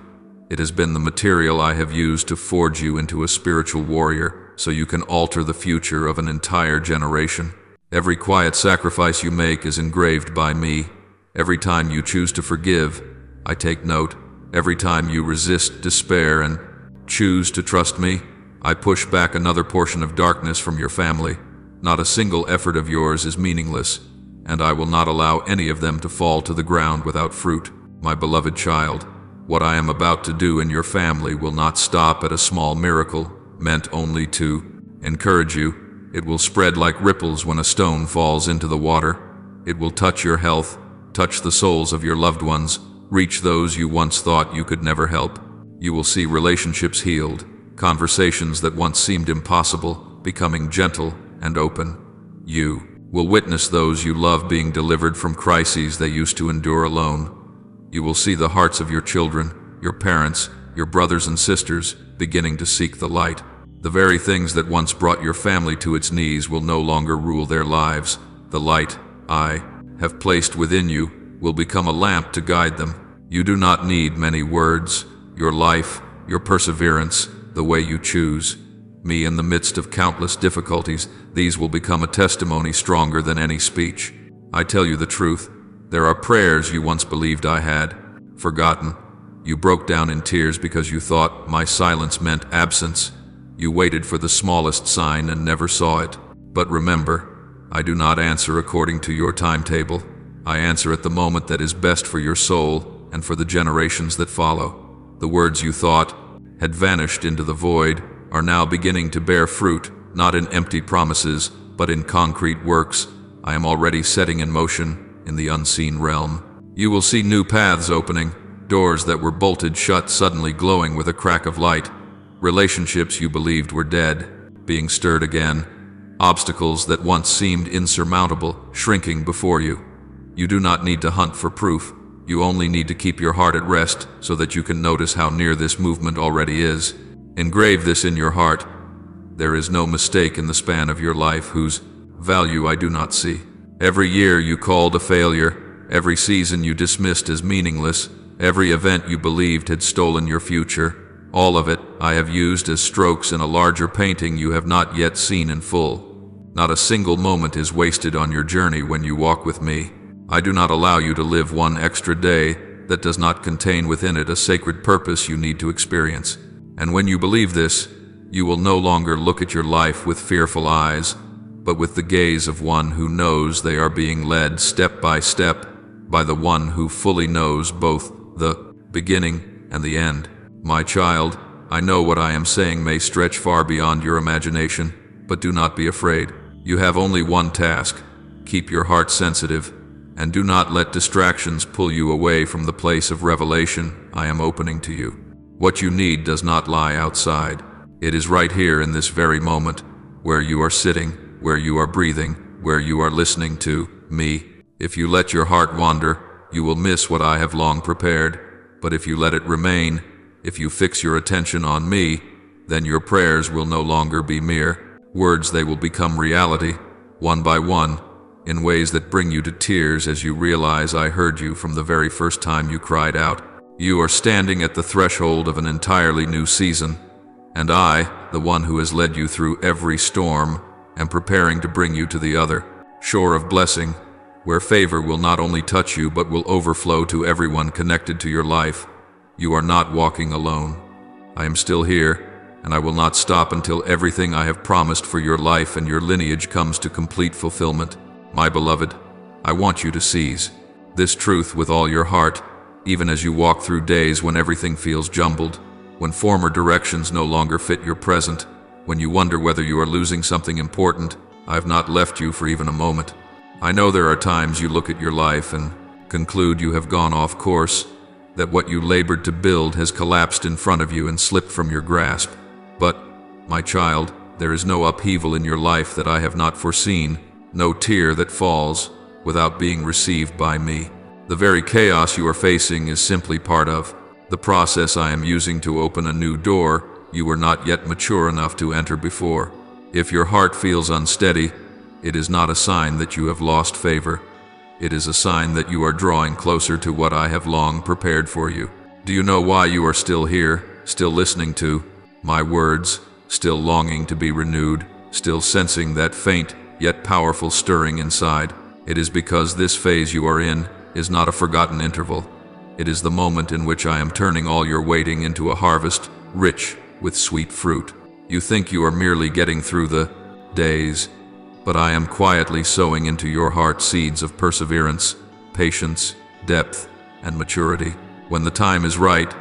It has been the material I have used to forge you into a spiritual warrior so you can alter the future of an entire generation. Every quiet sacrifice you make is engraved by me. Every time you choose to forgive, I take note. Every time you resist despair and choose to trust me, I push back another portion of darkness from your family. Not a single effort of yours is meaningless, and I will not allow any of them to fall to the ground without fruit. My beloved child, what I am about to do in your family will not stop at a small miracle meant only to encourage you. It will spread like ripples when a stone falls into the water. It will touch your health, touch the souls of your loved ones, reach those you once thought you could never help. You will see relationships healed, conversations that once seemed impossible becoming gentle and open. You will witness those you love being delivered from crises they used to endure alone. You will see the hearts of your children, your parents, your brothers and sisters beginning to seek the light. The very things that once brought your family to its knees will no longer rule their lives. The light I have placed within you will become a lamp to guide them. You do not need many words. Your life, your perseverance, the way you choose me in the midst of countless difficulties, these will become a testimony stronger than any speech. I tell you the truth. There are prayers you once believed I had forgotten. You broke down in tears because you thought my silence meant absence. You waited for the smallest sign and never saw it. But remember, I do not answer according to your timetable. I answer at the moment that is best for your soul and for the generations that follow. The words you thought had vanished into the void are now beginning to bear fruit, not in empty promises, but in concrete works I am already setting in motion in the unseen realm. You will see new paths opening, doors that were bolted shut suddenly glowing with a crack of light, relationships you believed were dead being stirred again, obstacles that once seemed insurmountable shrinking before you. You do not need to hunt for proof. You only need to keep your heart at rest so that you can notice how near this movement already is. Engrave this in your heart. There is no mistake in the span of your life whose value I do not see. Every year you called a failure, every season you dismissed as meaningless, every event you believed had stolen your future, all of it I have used as strokes in a larger painting you have not yet seen in full. Not a single moment is wasted on your journey when you walk with me. I do not allow you to live one extra day that does not contain within it a sacred purpose you need to experience. And when you believe this, you will no longer look at your life with fearful eyes, but with the gaze of one who knows they are being led step by step by the one who fully knows both the beginning and the end. My child, I know what I am saying may stretch far beyond your imagination, but do not be afraid. You have only one task. Keep your heart sensitive, and do not let distractions pull you away from the place of revelation I am opening to you. What you need does not lie outside. It is right here in this very moment, where you are sitting, where you are breathing, where you are listening to me. If you let your heart wander, you will miss what I have long prepared. But if you let it remain, if you fix your attention on me, then your prayers will no longer be mere words. They will become reality, one by one, in ways that bring you to tears as you realize I heard you from the very first time you cried out. You are standing at the threshold of an entirely new season, and I, the one who has led you through every storm, am preparing to bring you to the other shore of blessing, where favor will not only touch you but will overflow to everyone connected to your life. You are not walking alone. I am still here, and I will not stop until everything I have promised for your life and your lineage comes to complete fulfillment. My beloved, I want you to seize this truth with all your heart, even as you walk through days when everything feels jumbled, when former directions no longer fit your present, when you wonder whether you are losing something important. I have not left you for even a moment. I know there are times you look at your life and conclude you have gone off course, that what you labored to build has collapsed in front of you and slipped from your grasp. But, my child, there is no upheaval in your life that I have not foreseen, no tear that falls without being received by me. The very chaos you are facing is simply part of the process I am using to open a new door you were not yet mature enough to enter before. If your heart feels unsteady, it is not a sign that you have lost favor. It is a sign that you are drawing closer to what I have long prepared for you. Do you know why you are still here, still listening to my words, still longing to be renewed, still sensing that faint yet powerful stirring inside? It is because this phase you are in is not a forgotten interval. It is the moment in which I am turning all your waiting into a harvest, rich with sweet fruit. You think you are merely getting through the days, but I am quietly sowing into your heart seeds of perseverance, patience, depth, and maturity. When the time is right,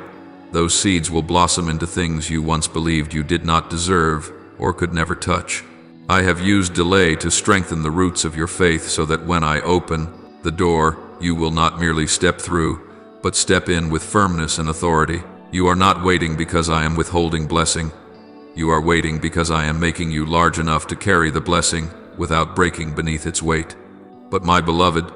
those seeds will blossom into things you once believed you did not deserve or could never touch. I have used delay to strengthen the roots of your faith so that when I open the door, you will not merely step through, but step in with firmness and authority. You are not waiting because I am withholding blessing. You are waiting because I am making you large enough to carry the blessing without breaking beneath its weight. But my beloved,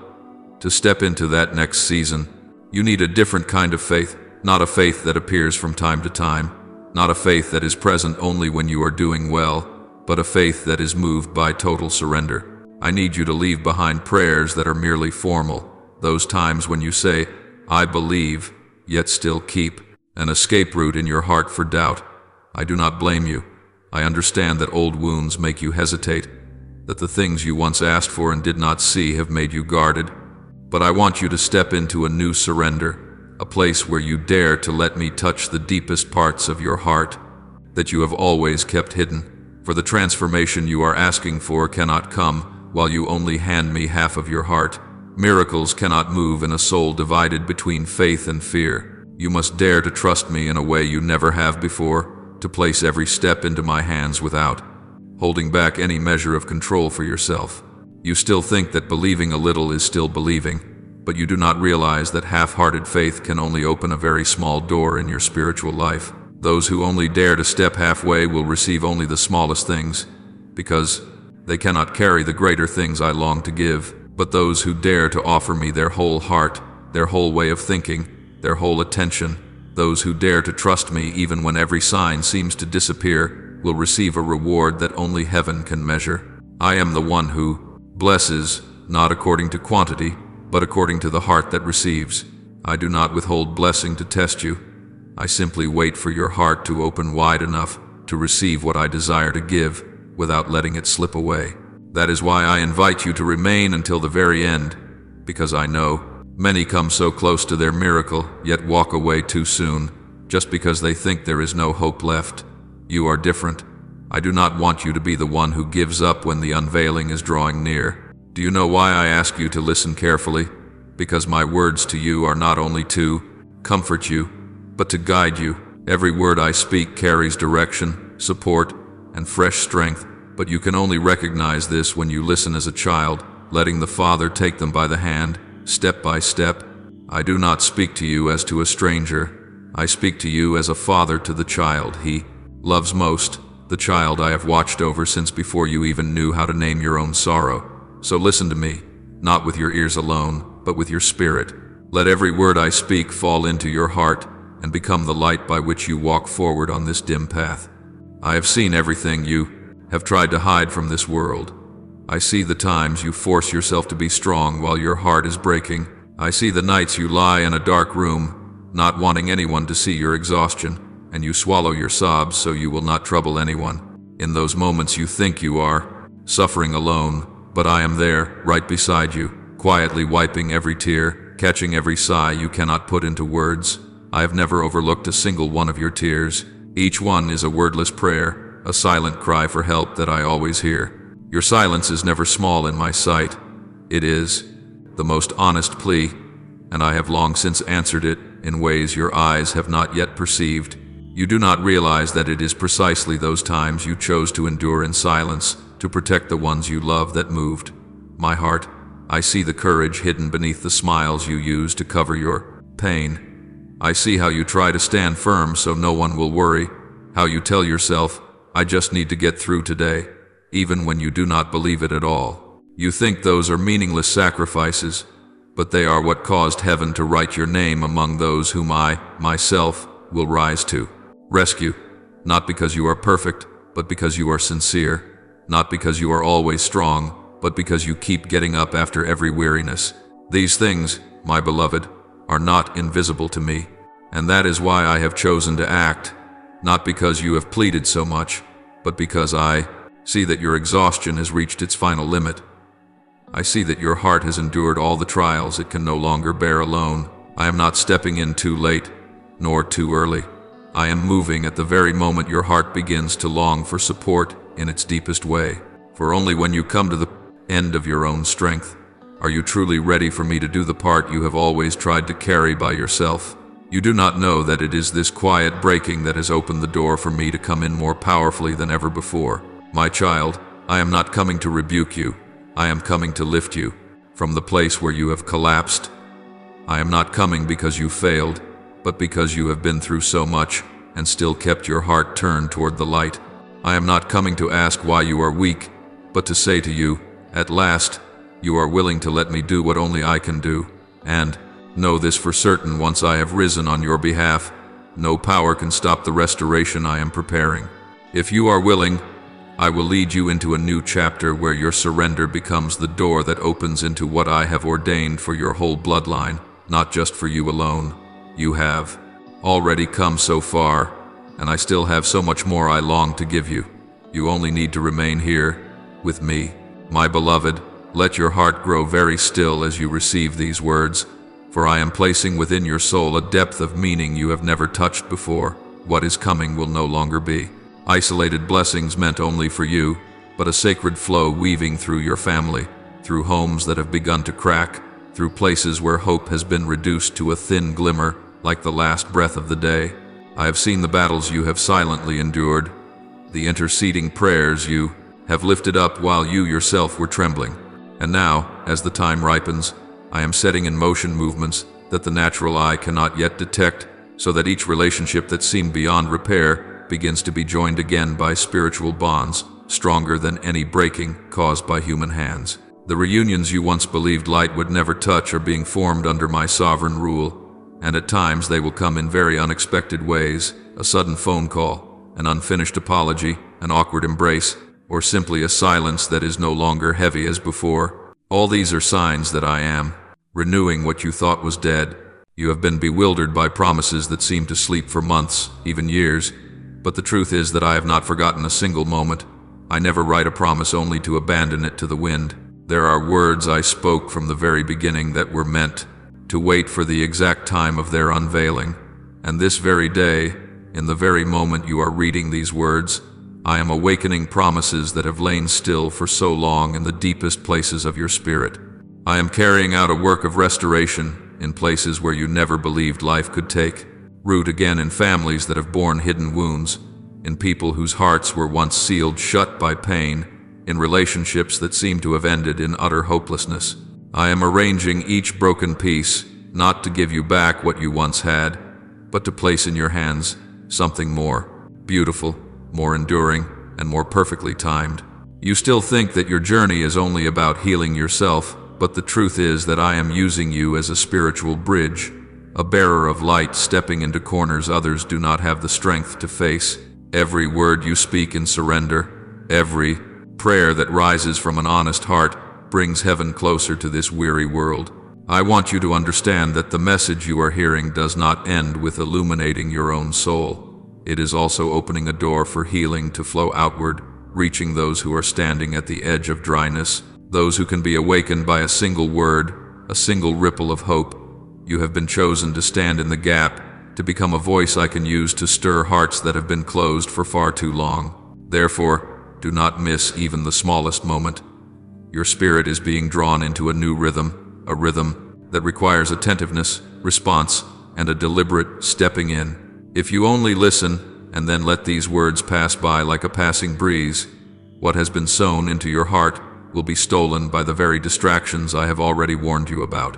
to step into that next season, you need a different kind of faith, not a faith that appears from time to time, not a faith that is present only when you are doing well, but a faith that is moved by total surrender. I need you to leave behind prayers that are merely formal, those times when you say, I believe, yet still keep an escape route in your heart for doubt. I do not blame you. I understand that old wounds make you hesitate, that the things you once asked for and did not see have made you guarded. But I want you to step into a new surrender, a place where you dare to let me touch the deepest parts of your heart that you have always kept hidden. For the transformation you are asking for cannot come while you only hand me half of your heart. Miracles cannot move in a soul divided between faith and fear. You must dare to trust me in a way you never have before, to place every step into my hands without holding back any measure of control for yourself. You still think that believing a little is still believing, but you do not realize that half-hearted faith can only open a very small door in your spiritual life. Those who only dare to step halfway will receive only the smallest things, because they cannot carry the greater things I long to give. But those who dare to offer me their whole heart, their whole way of thinking, their whole attention, those who dare to trust me even when every sign seems to disappear, will receive a reward that only heaven can measure. I am the one who blesses, not according to quantity, but according to the heart that receives. I do not withhold blessing to test you. I simply wait for your heart to open wide enough to receive what I desire to give without letting it slip away. That is why I invite you to remain until the very end, because I know many come so close to their miracle, yet walk away too soon, just because they think there is no hope left. You are different. I do not want you to be the one who gives up when the unveiling is drawing near. Do you know why I ask you to listen carefully? Because my words to you are not only to comfort you, but to guide you. Every word I speak carries direction, support, and fresh strength. But you can only recognize this when you listen as a child, letting the Father take them by the hand, step by step. I do not speak to you as to a stranger. I speak to you as a father to the child he loves most, the child I have watched over since before you even knew how to name your own sorrow. So listen to me, not with your ears alone, but with your spirit. Let every word I speak fall into your heart and become the light by which you walk forward on this dim path. I have seen everything you have tried to hide from this world. I see the times you force yourself to be strong while your heart is breaking. I see the nights you lie in a dark room, not wanting anyone to see your exhaustion, and you swallow your sobs so you will not trouble anyone. In those moments you think you are suffering alone, but I am there, right beside you, quietly wiping every tear, catching every sigh you cannot put into words. I have never overlooked a single one of your tears. Each one is a wordless prayer, a silent cry for help that I always hear. Your silence is never small in my sight. It is the most honest plea, and I have long since answered it in ways your eyes have not yet perceived. You do not realize that it is precisely those times you chose to endure in silence to protect the ones you love that moved my heart. I see the courage hidden beneath the smiles you use to cover your pain. I see how you try to stand firm so no one will worry, how you tell yourself, I just need to get through today, even when you do not believe it at all. You think those are meaningless sacrifices, but they are what caused heaven to write your name among those whom I, myself, will rise to rescue, not because you are perfect, but because you are sincere, not because you are always strong, but because you keep getting up after every weariness. These things, my beloved, are not invisible to me, and that is why I have chosen to act, not because you have pleaded so much, but because I see that your exhaustion has reached its final limit. I see that your heart has endured all the trials it can no longer bear alone. I am not stepping in too late, nor too early. I am moving at the very moment your heart begins to long for support in its deepest way. For only when you come to the end of your own strength are you truly ready for me to do the part you have always tried to carry by yourself. You do not know that it is this quiet breaking that has opened the door for me to come in more powerfully than ever before. My child, I am not coming to rebuke you. I am coming to lift you from the place where you have collapsed. I am not coming because you failed, but because you have been through so much and still kept your heart turned toward the light. I am not coming to ask why you are weak, but to say to you, at last, you are willing to let me do what only I can do. And know this for certain, once I have risen on your behalf, no power can stop the restoration I am preparing. If you are willing, I will lead you into a new chapter where your surrender becomes the door that opens into what I have ordained for your whole bloodline, not just for you alone. You have already come so far, and I still have so much more I long to give you. You only need to remain here with me. My beloved, let your heart grow very still as you receive these words, for I am placing within your soul a depth of meaning you have never touched before. What is coming will no longer be isolated blessings meant only for you, but a sacred flow weaving through your family, through homes that have begun to crack, through places where hope has been reduced to a thin glimmer, like the last breath of the day. I have seen the battles you have silently endured, the interceding prayers you have lifted up while you yourself were trembling. And now, as the time ripens, I am setting in motion movements that the natural eye cannot yet detect, so that each relationship that seemed beyond repair begins to be joined again by spiritual bonds, stronger than any breaking caused by human hands. The reunions you once believed light would never touch are being formed under my sovereign rule, and at times they will come in very unexpected ways: a sudden phone call, an unfinished apology, an awkward embrace, or simply a silence that is no longer heavy as before. All these are signs that I am renewing what you thought was dead. You have been bewildered by promises that seem to sleep for months, even years, but the truth is that I have not forgotten a single moment. I never write a promise only to abandon it to the wind. There are words I spoke from the very beginning that were meant to wait for the exact time of their unveiling. And this very day, in the very moment you are reading these words, I am awakening promises that have lain still for so long in the deepest places of your spirit. I am carrying out a work of restoration in places where you never believed life could take root again, in families that have borne hidden wounds, in people whose hearts were once sealed shut by pain, in relationships that seem to have ended in utter hopelessness. I am arranging each broken piece, not to give you back what you once had, but to place in your hands something more beautiful, more enduring, and more perfectly timed. You still think that your journey is only about healing yourself, but the truth is that I am using you as a spiritual bridge, a bearer of light stepping into corners others do not have the strength to face. Every word you speak in surrender, every prayer that rises from an honest heart, brings heaven closer to this weary world. I want you to understand that the message you are hearing does not end with illuminating your own soul. It is also opening a door for healing to flow outward, reaching those who are standing at the edge of dryness, those who can be awakened by a single word, a single ripple of hope. You have been chosen to stand in the gap, to become a voice I can use to stir hearts that have been closed for far too long. Therefore, do not miss even the smallest moment. Your spirit is being drawn into a new rhythm, a rhythm that requires attentiveness, response, and a deliberate stepping in. If you only listen and then let these words pass by like a passing breeze, what has been sown into your heart will be stolen by the very distractions I have already warned you about.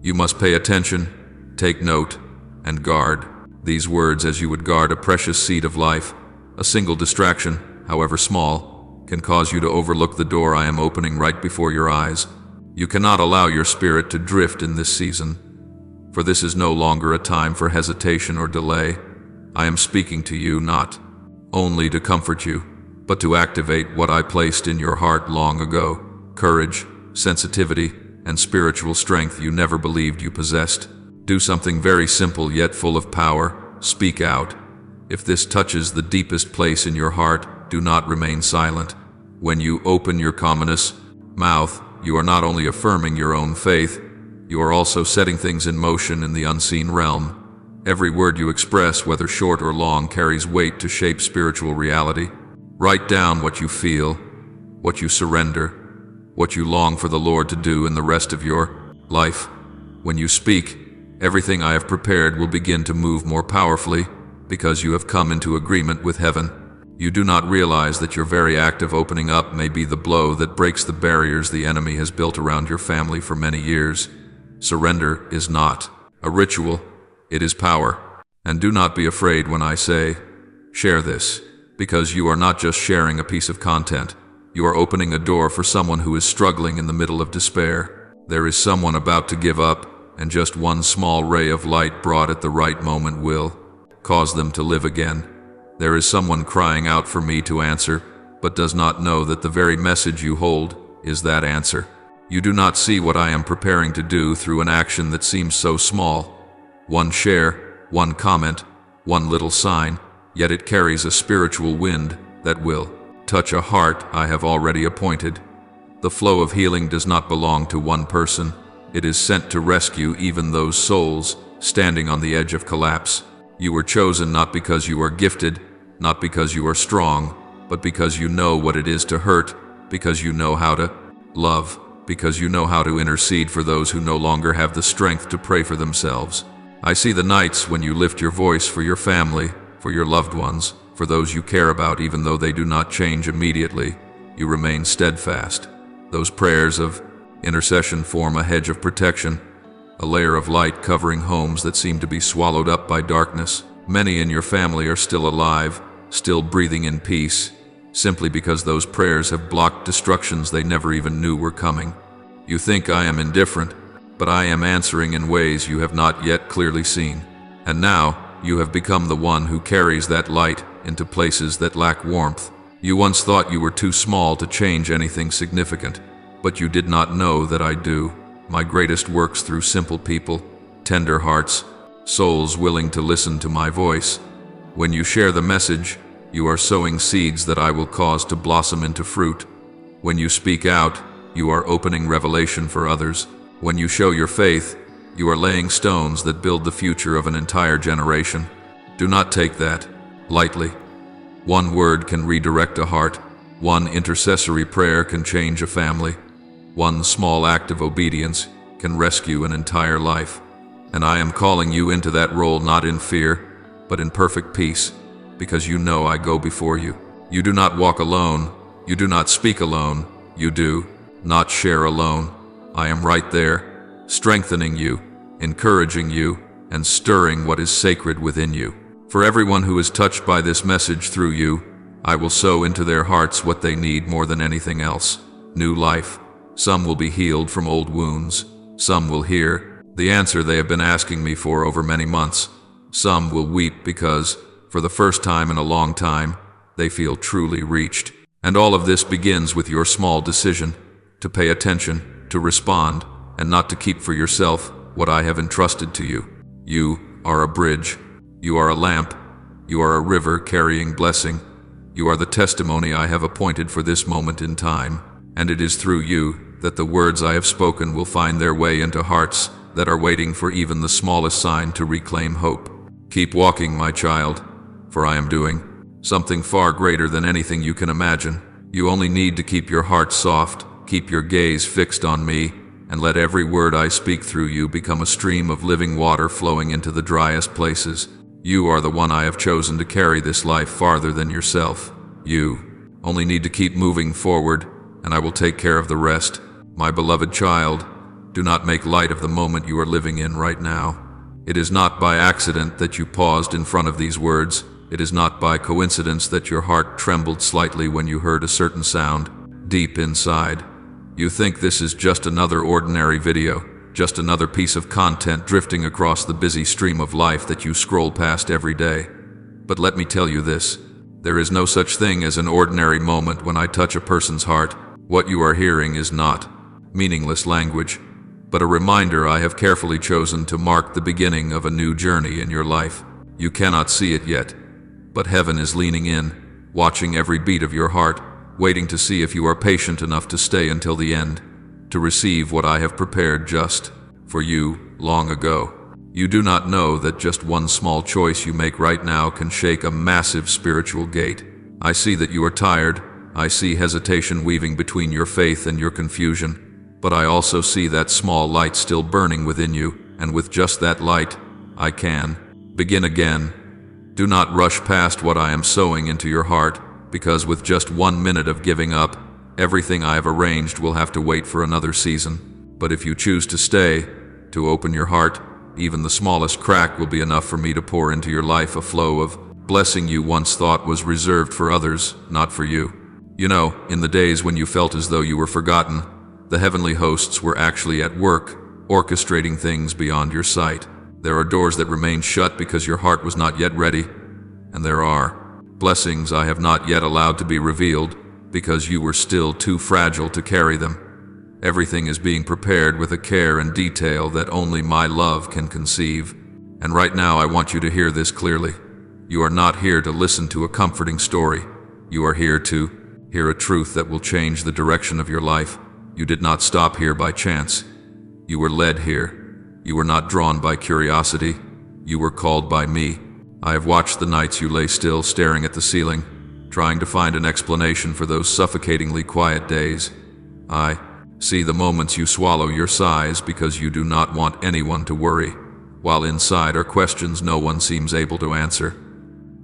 You must pay attention, take note, and guard these words as you would guard a precious seed of life. A single distraction, however small, can cause you to overlook the door I am opening right before your eyes. You cannot allow your spirit to drift in this season, for this is no longer a time for hesitation or delay. I am speaking to you not only to comfort you, but to activate what I placed in your heart long ago: courage, sensitivity, and spiritual strength you never believed you possessed. Do something very simple yet full of power. Speak out. If this touches the deepest place in your heart, do not remain silent. When you open your commonest mouth, you are not only affirming your own faith, you are also setting things in motion in the unseen realm. Every word you express, whether short or long, carries weight to shape spiritual reality. Write down what you feel, what you surrender, what you long for the Lord to do in the rest of your life. When you speak, everything I have prepared will begin to move more powerfully because you have come into agreement with heaven. You do not realize that your very act of opening up may be the blow that breaks the barriers the enemy has built around your family for many years. Surrender is not a ritual. It is power. And do not be afraid when I say, share this, because you are not just sharing a piece of content. You are opening a door for someone who is struggling in the middle of despair. There is someone about to give up, and just one small ray of light brought at the right moment will cause them to live again. There is someone crying out for me to answer, but does not know that the very message you hold is that answer. You do not see what I am preparing to do through an action that seems so small. One share, one comment, one little sign, yet it carries a spiritual wind that will touch a heart I have already appointed. The flow of healing does not belong to one person. It is sent to rescue even those souls standing on the edge of collapse. You were chosen not because you are gifted, not because you are strong, but because you know what it is to hurt, because you know how to love, because you know how to intercede for those who no longer have the strength to pray for themselves. I see the nights when you lift your voice for your family, for your loved ones, for those you care about, even though they do not change immediately. You remain steadfast. Those prayers of intercession form a hedge of protection, a layer of light covering homes that seem to be swallowed up by darkness. Many in your family are still alive, still breathing in peace, simply because those prayers have blocked destructions they never even knew were coming. You think I am indifferent, but I am answering in ways you have not yet clearly seen. And now, you have become the one who carries that light into places that lack warmth. You once thought you were too small to change anything significant, but you did not know that I do. My greatest works through simple people, tender hearts, souls willing to listen to my voice. When you share the message, you are sowing seeds that I will cause to blossom into fruit. When you speak out, you are opening revelation for others. When you show your faith, you are laying stones that build the future of an entire generation. Do not take that lightly. One word can redirect a heart. One intercessory prayer can change a family. One small act of obedience can rescue an entire life. And I am calling you into that role not in fear, but in perfect peace, because you know I go before you. You do not walk alone, You do not speak alone. You do not share alone. I am right there, strengthening you, encouraging you, and stirring what is sacred within you. For everyone who is touched by this message through you, I will sow into their hearts what they need more than anything else: new life. Some will be healed from old wounds. Some will hear the answer they have been asking me for over many months. Some will weep because, for the first time in a long time, they feel truly reached. And all of this begins with your small decision to pay attention, to respond, and not to keep for yourself what I have entrusted to you. You are a bridge. You are a lamp. You are a river carrying blessing. You are the testimony I have appointed for this moment in time, and it is through you that the words I have spoken will find their way into hearts that are waiting for even the smallest sign to reclaim hope. Keep walking, my child, for I am doing something far greater than anything you can imagine. You only need to keep your heart soft, keep your gaze fixed on me, and let every word I speak through you become a stream of living water flowing into the driest places. You are the one I have chosen to carry this life farther than yourself. You only need to keep moving forward, and I will take care of the rest. My beloved child, do not make light of the moment you are living in right now. It is not by accident that you paused in front of these words. It is not by coincidence that your heart trembled slightly when you heard a certain sound deep inside. You think this is just another ordinary video, just another piece of content drifting across the busy stream of life that you scroll past every day. But let me tell you this: there is no such thing as an ordinary moment when I touch a person's heart. What you are hearing is not meaningless language, but a reminder I have carefully chosen to mark the beginning of a new journey in your life. You cannot see it yet, but heaven is leaning in, watching every beat of your heart, waiting to see if you are patient enough to stay until the end, to receive what I have prepared just for you long ago. You do not know that just one small choice you make right now can shake a massive spiritual gate. I see that you are tired. I see hesitation weaving between your faith and your confusion, but I also see that small light still burning within you, and with just that light, I can begin again. Do not rush past what I am sowing into your heart, because with just 1 minute of giving up, everything I have arranged will have to wait for another season. But if you choose to stay, to open your heart, even the smallest crack will be enough for me to pour into your life a flow of blessing you once thought was reserved for others, not for you. You know, in the days when you felt as though you were forgotten, the heavenly hosts were actually at work, orchestrating things beyond your sight. There are doors that remain shut because your heart was not yet ready, and there are blessings I have not yet allowed to be revealed because you were still too fragile to carry them. Everything is being prepared with a care and detail that only my love can conceive. And right now I want you to hear this clearly. You are not here to listen to a comforting story. You are here to hear a truth that will change the direction of your life. You did not stop here by chance. You were led here. You were not drawn by curiosity. You were called by me. I have watched the nights you lay still staring at the ceiling, trying to find an explanation for those suffocatingly quiet days. I see the moments you swallow your sighs because you do not want anyone to worry, while inside are questions no one seems able to answer.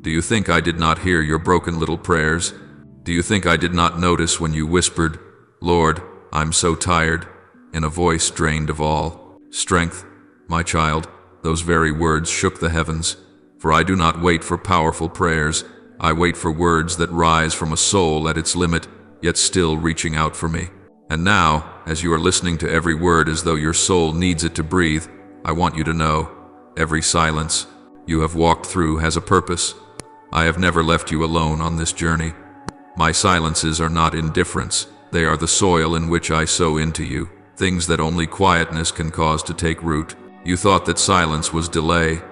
Do you think I did not hear your broken little prayers? Do you think I did not notice when you whispered, "Lord, I'm so tired," in a voice drained of all strength? My child, those very words shook the heavens, for I do not wait for powerful prayers. I wait for words that rise from a soul at its limit, yet still reaching out for me. And now, as you are listening to every word as though your soul needs it to breathe, I want you to know, every silence you have walked through has a purpose. I have never left you alone on this journey. My silences are not indifference. They are the soil in which I sow into you, things that only quietness can cause to take root. You thought that silence was delay,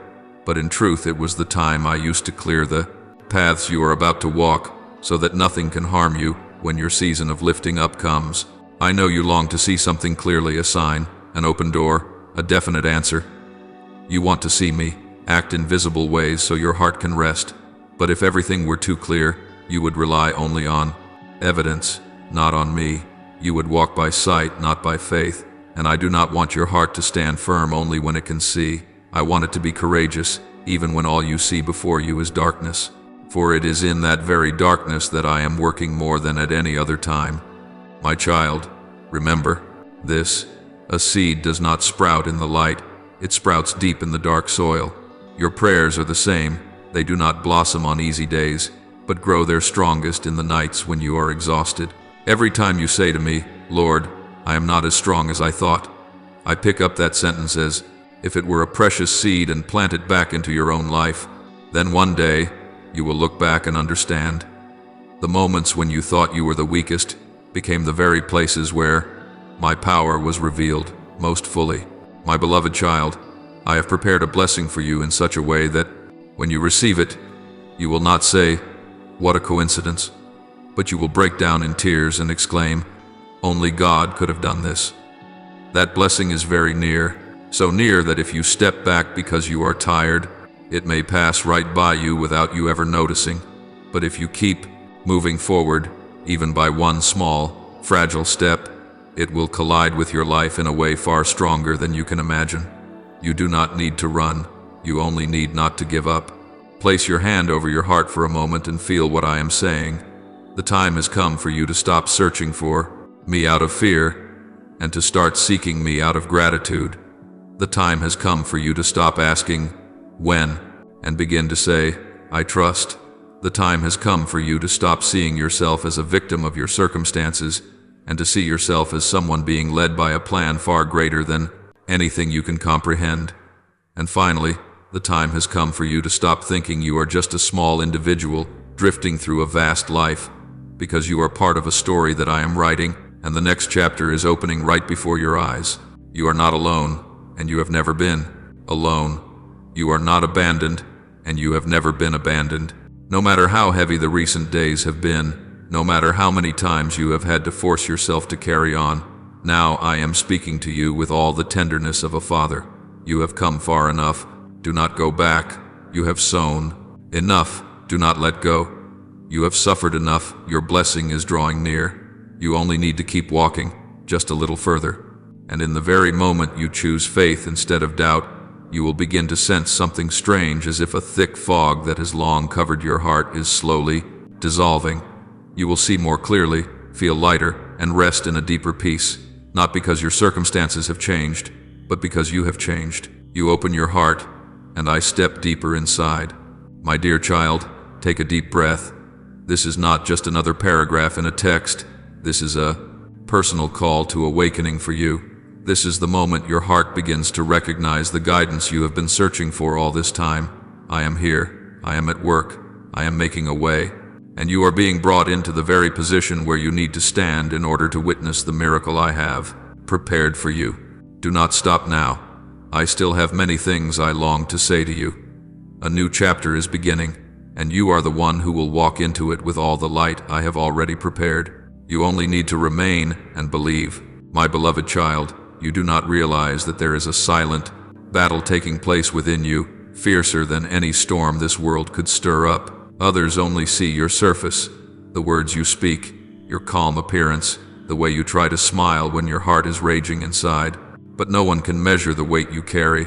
but in truth it was the time I used to clear the paths you are about to walk, so that nothing can harm you when your season of lifting up comes. I know you long to see something clearly, a sign, an open door, a definite answer. You want to see me act in visible ways so your heart can rest. But if everything were too clear, you would rely only on evidence, not on me. You would walk by sight, not by faith. And I do not want your heart to stand firm only when it can see. I want it to be courageous, even when all you see before you is darkness. for it is in that very darkness that I am working more than at any other time. My child, remember this: a seed does not sprout in the light, it sprouts deep in the dark soil. Your prayers are the same. They do not blossom on easy days, but grow their strongest in the nights when you are exhausted. Every time you say to me, Lord, I am not as strong as I thought, I pick up that sentence as if it were a precious seed and plant it back into your own life. Then one day, you will look back and understand. The moments when you thought you were the weakest became the very places where my power was revealed most fully. My beloved child, I have prepared a blessing for you in such a way that when you receive it, you will not say, "What a coincidence," but you will break down in tears and exclaim, "Only God could have done this." That blessing is very near, so near that if you step back because you are tired, it may pass right by you without you ever noticing. But if you keep moving forward, even by one small, fragile step, it will collide with your life in a way far stronger than you can imagine. You do not need to run, you only need not to give up. Place your hand over your heart for a moment and feel what I am saying. The time has come for you to stop searching for me out of fear and to start seeking me out of gratitude. The time has come for you to stop asking, "When?" and begin to say, "I trust." The time has come for you to stop seeing yourself as a victim of your circumstances and to see yourself as someone being led by a plan far greater than anything you can comprehend. And finally, the time has come for you to stop thinking you are just a small individual drifting through a vast life, because you are part of a story that I am writing, and the next chapter is opening right before your eyes. You are not alone, and you have never been alone. You are not abandoned, and you have never been abandoned. No matter how heavy the recent days have been, no matter how many times you have had to force yourself to carry on, now I am speaking to you with all the tenderness of a father. You have come far enough. Do not go back. You have sown enough. Do not let go. You have suffered enough. Your blessing is drawing near. You only need to keep walking, just a little further. And in the very moment you choose faith instead of doubt, you will begin to sense something strange, as if a thick fog that has long covered your heart is slowly dissolving. You will see more clearly, feel lighter, and rest in a deeper peace, not because your circumstances have changed, but because you have changed. You open your heart, and I step deeper inside. My dear child, take a deep breath. This is not just another paragraph in a text. This is a personal call to awakening for you. This is the moment your heart begins to recognize the guidance you have been searching for all this time. I am here. I am at work. I am making a way. And you are being brought into the very position where you need to stand in order to witness the miracle I have prepared for you. Do not stop now. I still have many things I long to say to you. A new chapter is beginning, and you are the one who will walk into it with all the light I have already prepared. You only need to remain and believe. My beloved child, you do not realize that there is a silent battle taking place within you, fiercer than any storm this world could stir up. Others only see your surface, the words you speak, your calm appearance, the way you try to smile when your heart is raging inside. But no one can measure the weight you carry.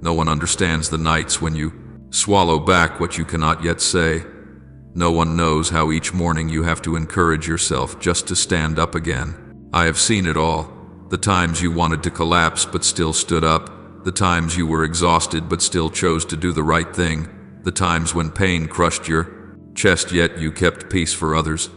No one understands the nights when you swallow back what you cannot yet say. No one knows how each morning you have to encourage yourself just to stand up again. I have seen it all. The times you wanted to collapse but still stood up. The times you were exhausted but still chose to do the right thing. The times when pain crushed your chest yet you kept peace for others.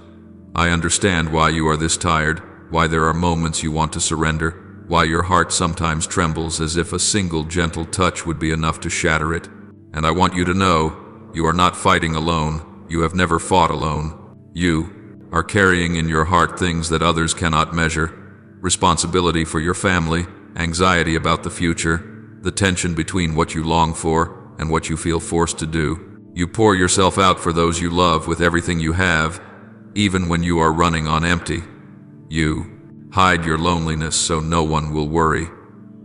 I understand why you are this tired, why there are moments you want to surrender, why your heart sometimes trembles as if a single gentle touch would be enough to shatter it. And I want you to know, you are not fighting alone. You have never fought alone. You are carrying in your heart things that others cannot measure. Responsibility for your family, anxiety about the future, the tension between what you long for and what you feel forced to do. You pour yourself out for those you love with everything you have, even when you are running on empty. You hide your loneliness so no one will worry.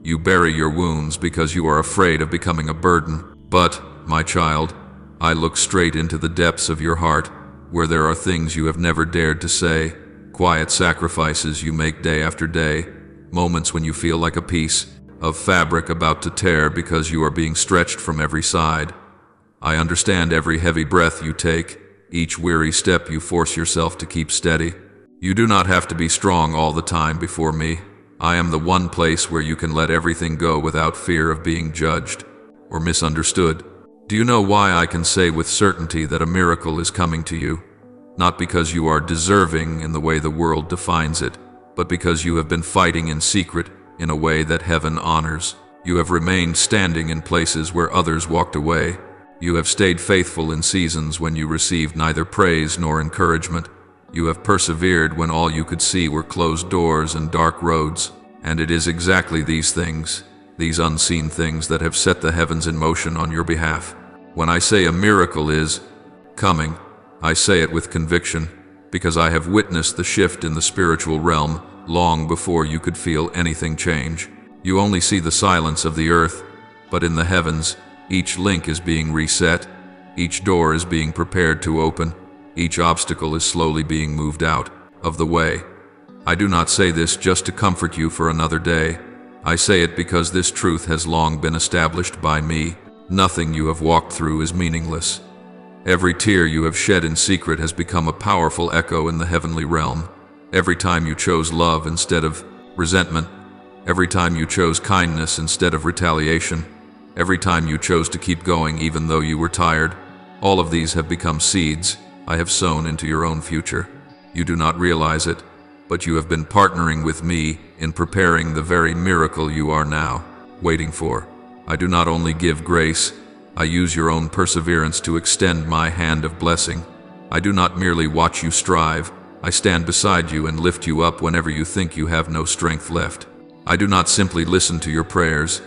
You bury your wounds because you are afraid of becoming a burden. But, my child, I look straight into the depths of your heart, where there are things you have never dared to say, quiet sacrifices you make day after day, moments when you feel like a piece of fabric about to tear because you are being stretched from every side. I understand every heavy breath you take, Each weary step you force yourself to keep steady. You do not have to be strong all the time before me. I am the one place where you can let everything go without fear of being judged or misunderstood. Do you know why I can say with certainty that a miracle is coming to you? Not because you are deserving in the way the world defines it, but because you have been fighting in secret in a way that heaven honors. You have remained standing in places where others walked away. You have stayed faithful in seasons when you received neither praise nor encouragement. You have persevered when all you could see were closed doors and dark roads. And it is exactly these things, these unseen things, that have set the heavens in motion on your behalf. When I say a miracle is coming, I say it with conviction, because I have witnessed the shift in the spiritual realm long before you could feel anything change. You only see the silence of the earth, but in the heavens, each link is being reset, each door is being prepared to open, each obstacle is slowly being moved out of the way. I do not say this just to comfort you for another day. I say it because this truth has long been established by me. Nothing you have walked through is meaningless. Every tear you have shed in secret has become a powerful echo in the heavenly realm. Every time you chose love instead of resentment, every time you chose kindness instead of retaliation, every time you chose to keep going even though you were tired, all of these have become seeds I have sown into your own future. You do not realize it, but you have been partnering with me in preparing the very miracle you are now waiting for. I do not only give grace, I use your own perseverance to extend my hand of blessing. I do not merely watch you strive, I stand beside you and lift you up whenever you think you have no strength left. I do not simply listen to your prayers.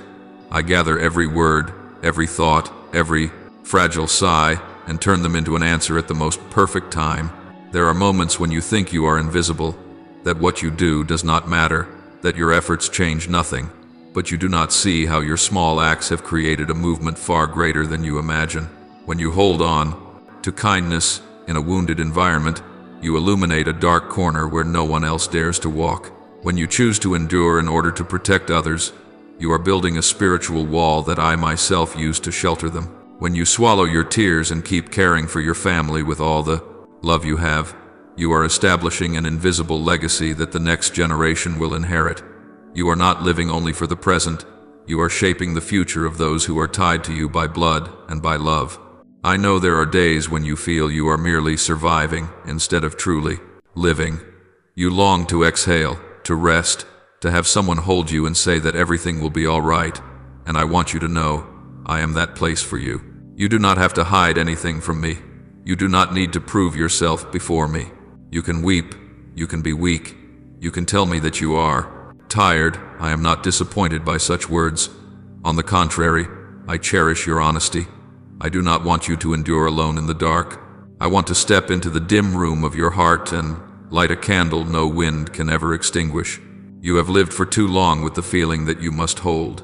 I gather every word, every thought, every fragile sigh, and turn them into an answer at the most perfect time. There are moments when you think you are invisible, that what you do does not matter, that your efforts change nothing, but you do not see how your small acts have created a movement far greater than you imagine. When you hold on to kindness in a wounded environment, you illuminate a dark corner where no one else dares to walk. When you choose to endure in order to protect others, you are building a spiritual wall that I myself use to shelter them. When you swallow your tears and keep caring for your family with all the love you have, you are establishing an invisible legacy that the next generation will inherit. You are not living only for the present, you are shaping the future of those who are tied to you by blood and by love. I know there are days when you feel you are merely surviving instead of truly living. You long to exhale, to rest, to have someone hold you and say that everything will be all right, and I want you to know I am that place for you. You do not have to hide anything from me. You do not need to prove yourself before me. You can weep, you can be weak, you can tell me that you are tired. I am not disappointed by such words. On the contrary, I cherish your honesty. I do not want you to endure alone in the dark. I want to step into the dim room of your heart and light a candle no wind can ever extinguish. You have lived for too long with the feeling that you must hold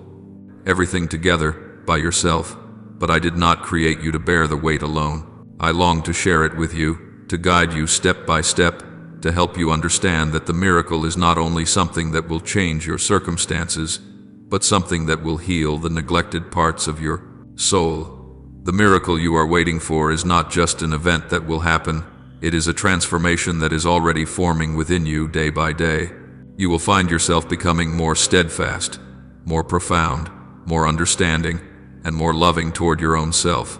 everything together by yourself, but I did not create you to bear the weight alone. I long to share it with you, to guide you step by step, to help you understand that the miracle is not only something that will change your circumstances, but something that will heal the neglected parts of your soul. The miracle you are waiting for is not just an event that will happen, it is a transformation that is already forming within you day by day. You will find yourself becoming more steadfast, more profound, more understanding, and more loving toward your own self.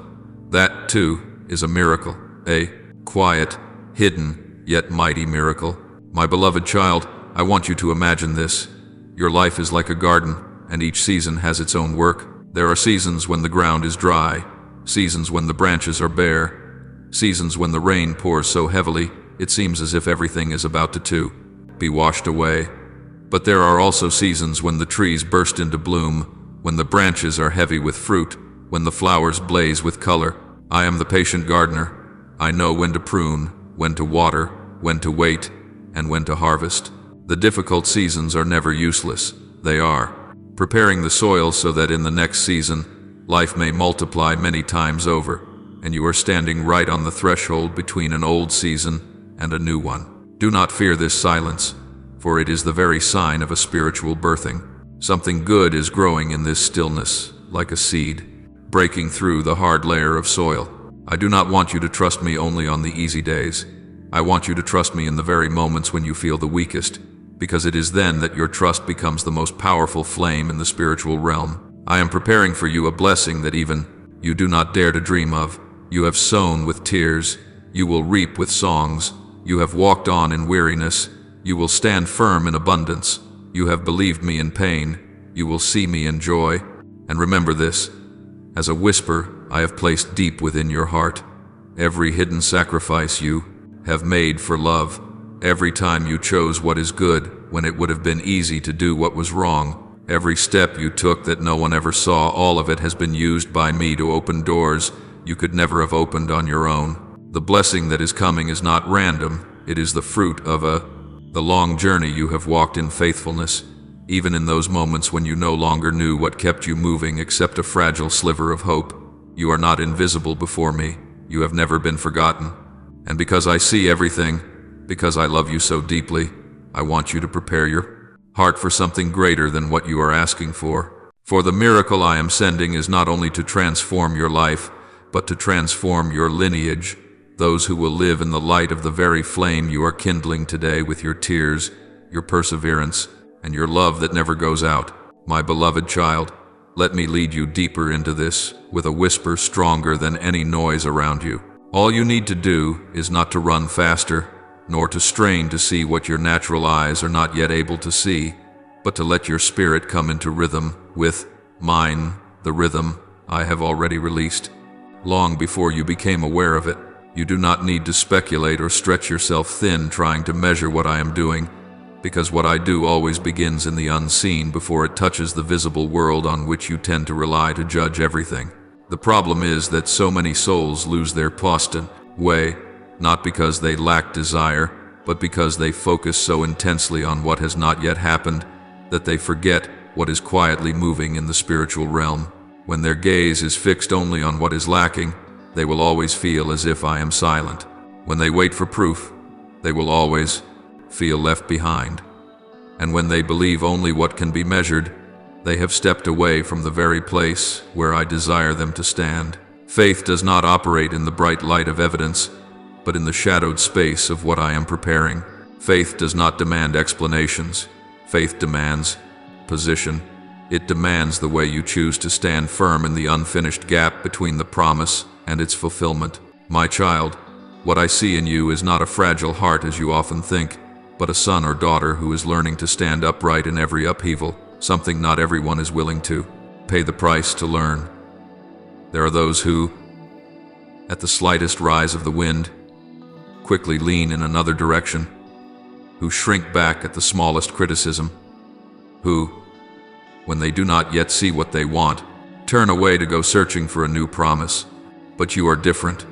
That, too, is a miracle, a quiet, hidden, yet mighty miracle. My beloved child, I want you to imagine this. Your life is like a garden, and each season has its own work. There are seasons when the ground is dry, seasons when the branches are bare, seasons when the rain pours so heavily it seems as if everything is about to be washed away. But there are also seasons when the trees burst into bloom, when the branches are heavy with fruit, when the flowers blaze with color. I am the patient gardener. I know when to prune, when to water, when to wait, and when to harvest. The difficult seasons are never useless. They are preparing the soil so that in the next season, life may multiply many times over, and you are standing right on the threshold between an old season and a new one. Do not fear this silence, for it is the very sign of a spiritual birthing. Something good is growing in this stillness, like a seed, breaking through the hard layer of soil. I do not want you to trust me only on the easy days. I want you to trust me in the very moments when you feel the weakest, because it is then that your trust becomes the most powerful flame in the spiritual realm. I am preparing for you a blessing that even you do not dare to dream of. You have sown with tears, you will reap with songs. You have walked on in weariness, you will stand firm in abundance. You have believed me in pain, you will see me in joy. And remember this, as a whisper I have placed deep within your heart. Every hidden sacrifice you have made for love, every time you chose what is good when it would have been easy to do what was wrong, every step you took that no one ever saw, all of it has been used by me to open doors you could never have opened on your own. The blessing that is coming is not random, it is the fruit of the long journey you have walked in faithfulness, even in those moments when you no longer knew what kept you moving except a fragile sliver of hope. You are not invisible before me, you have never been forgotten. And because I see everything, because I love you so deeply, I want you to prepare your heart for something greater than what you are asking for. For the miracle I am sending is not only to transform your life, but to transform your lineage, those who will live in the light of the very flame you are kindling today with your tears, your perseverance, and your love that never goes out. My beloved child, let me lead you deeper into this with a whisper stronger than any noise around you. All you need to do is not to run faster, nor to strain to see what your natural eyes are not yet able to see, but to let your spirit come into rhythm with mine, the rhythm I have already released, long before you became aware of it. You do not need to speculate or stretch yourself thin trying to measure what I am doing, because what I do always begins in the unseen before it touches the visible world on which you tend to rely to judge everything. The problem is that so many souls lose their posture way, not because they lack desire, but because they focus so intensely on what has not yet happened that they forget what is quietly moving in the spiritual realm. When their gaze is fixed only on what is lacking, they will always feel as if I am silent. When they wait for proof, they will always feel left behind. And when they believe only what can be measured, they have stepped away from the very place where I desire them to stand. Faith does not operate in the bright light of evidence, but in the shadowed space of what I am preparing. Faith does not demand explanations. Faith demands position. It demands the way you choose to stand firm in the unfinished gap between the promise and its fulfillment. My child, what I see in you is not a fragile heart as you often think, but a son or daughter who is learning to stand upright in every upheaval, something not everyone is willing to pay the price to learn. There are those who, at the slightest rise of the wind, quickly lean in another direction, who shrink back at the smallest criticism, who, when they do not yet see what they want, turn away to go searching for a new promise. But you are different.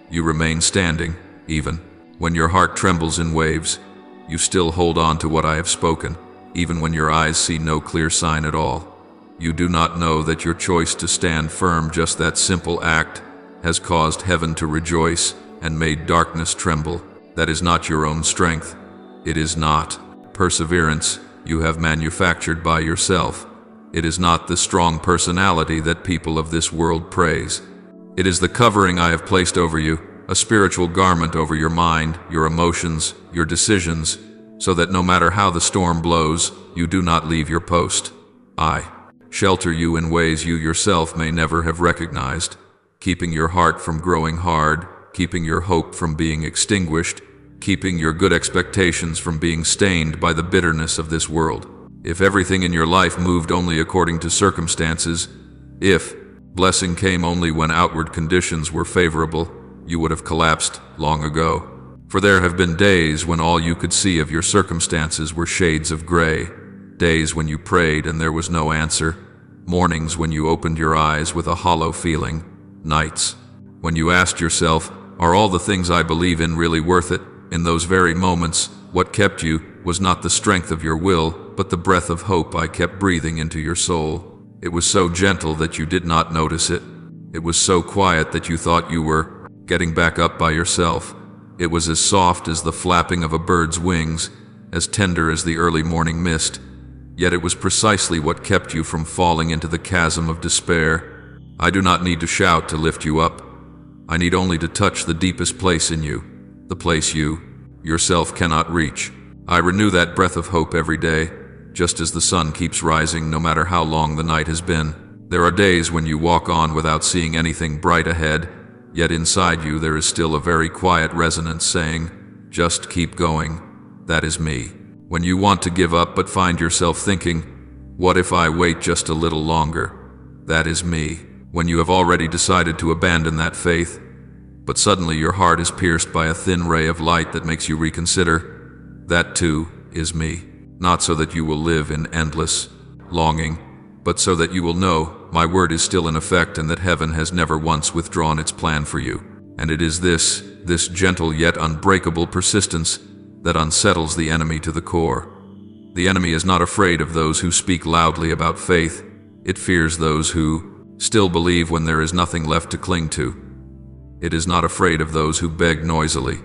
You remain standing, even when your heart trembles in waves. You still hold on to what I have spoken, even when your eyes see no clear sign at all. You do not know that your choice to stand firm, just that simple act, has caused heaven to rejoice and made darkness tremble. That is not your own strength. It is not perseverance you have manufactured by yourself. It is not the strong personality that people of this world praise. It is the covering I have placed over you, a spiritual garment over your mind, your emotions, your decisions, so that no matter how the storm blows, you do not leave your post. I shelter you in ways you yourself may never have recognized, keeping your heart from growing hard, keeping your hope from being extinguished, keeping your good expectations from being stained by the bitterness of this world. If everything in your life moved only according to circumstances, if blessing came only when outward conditions were favorable, you would have collapsed long ago. For there have been days when all you could see of your circumstances were shades of gray, days when you prayed and there was no answer, mornings when you opened your eyes with a hollow feeling, nights when you asked yourself, are all the things I believe in really worth it? In those very moments, what kept you was not the strength of your will, but the breath of hope I kept breathing into your soul. It was so gentle that you did not notice it. It was so quiet that you thought you were getting back up by yourself. It was as soft as the flapping of a bird's wings, as tender as the early morning mist. Yet it was precisely what kept you from falling into the chasm of despair. I do not need to shout to lift you up. I need only to touch the deepest place in you, the place you, yourself cannot reach. I renew that breath of hope every day, just as the sun keeps rising no matter how long the night has been. There are days when you walk on without seeing anything bright ahead, yet inside you there is still a very quiet resonance saying, just keep going. That is me. When you want to give up but find yourself thinking, what if I wait just a little longer? That is me. When you have already decided to abandon that faith, but suddenly your heart is pierced by a thin ray of light that makes you reconsider, that too is me. Not so that you will live in endless longing, but so that you will know my word is still in effect and that heaven has never once withdrawn its plan for you. And it is this gentle yet unbreakable persistence that unsettles the enemy to the core. The enemy is not afraid of those who speak loudly about faith. It fears those who still believe when there is nothing left to cling to. It is not afraid of those who beg noisily.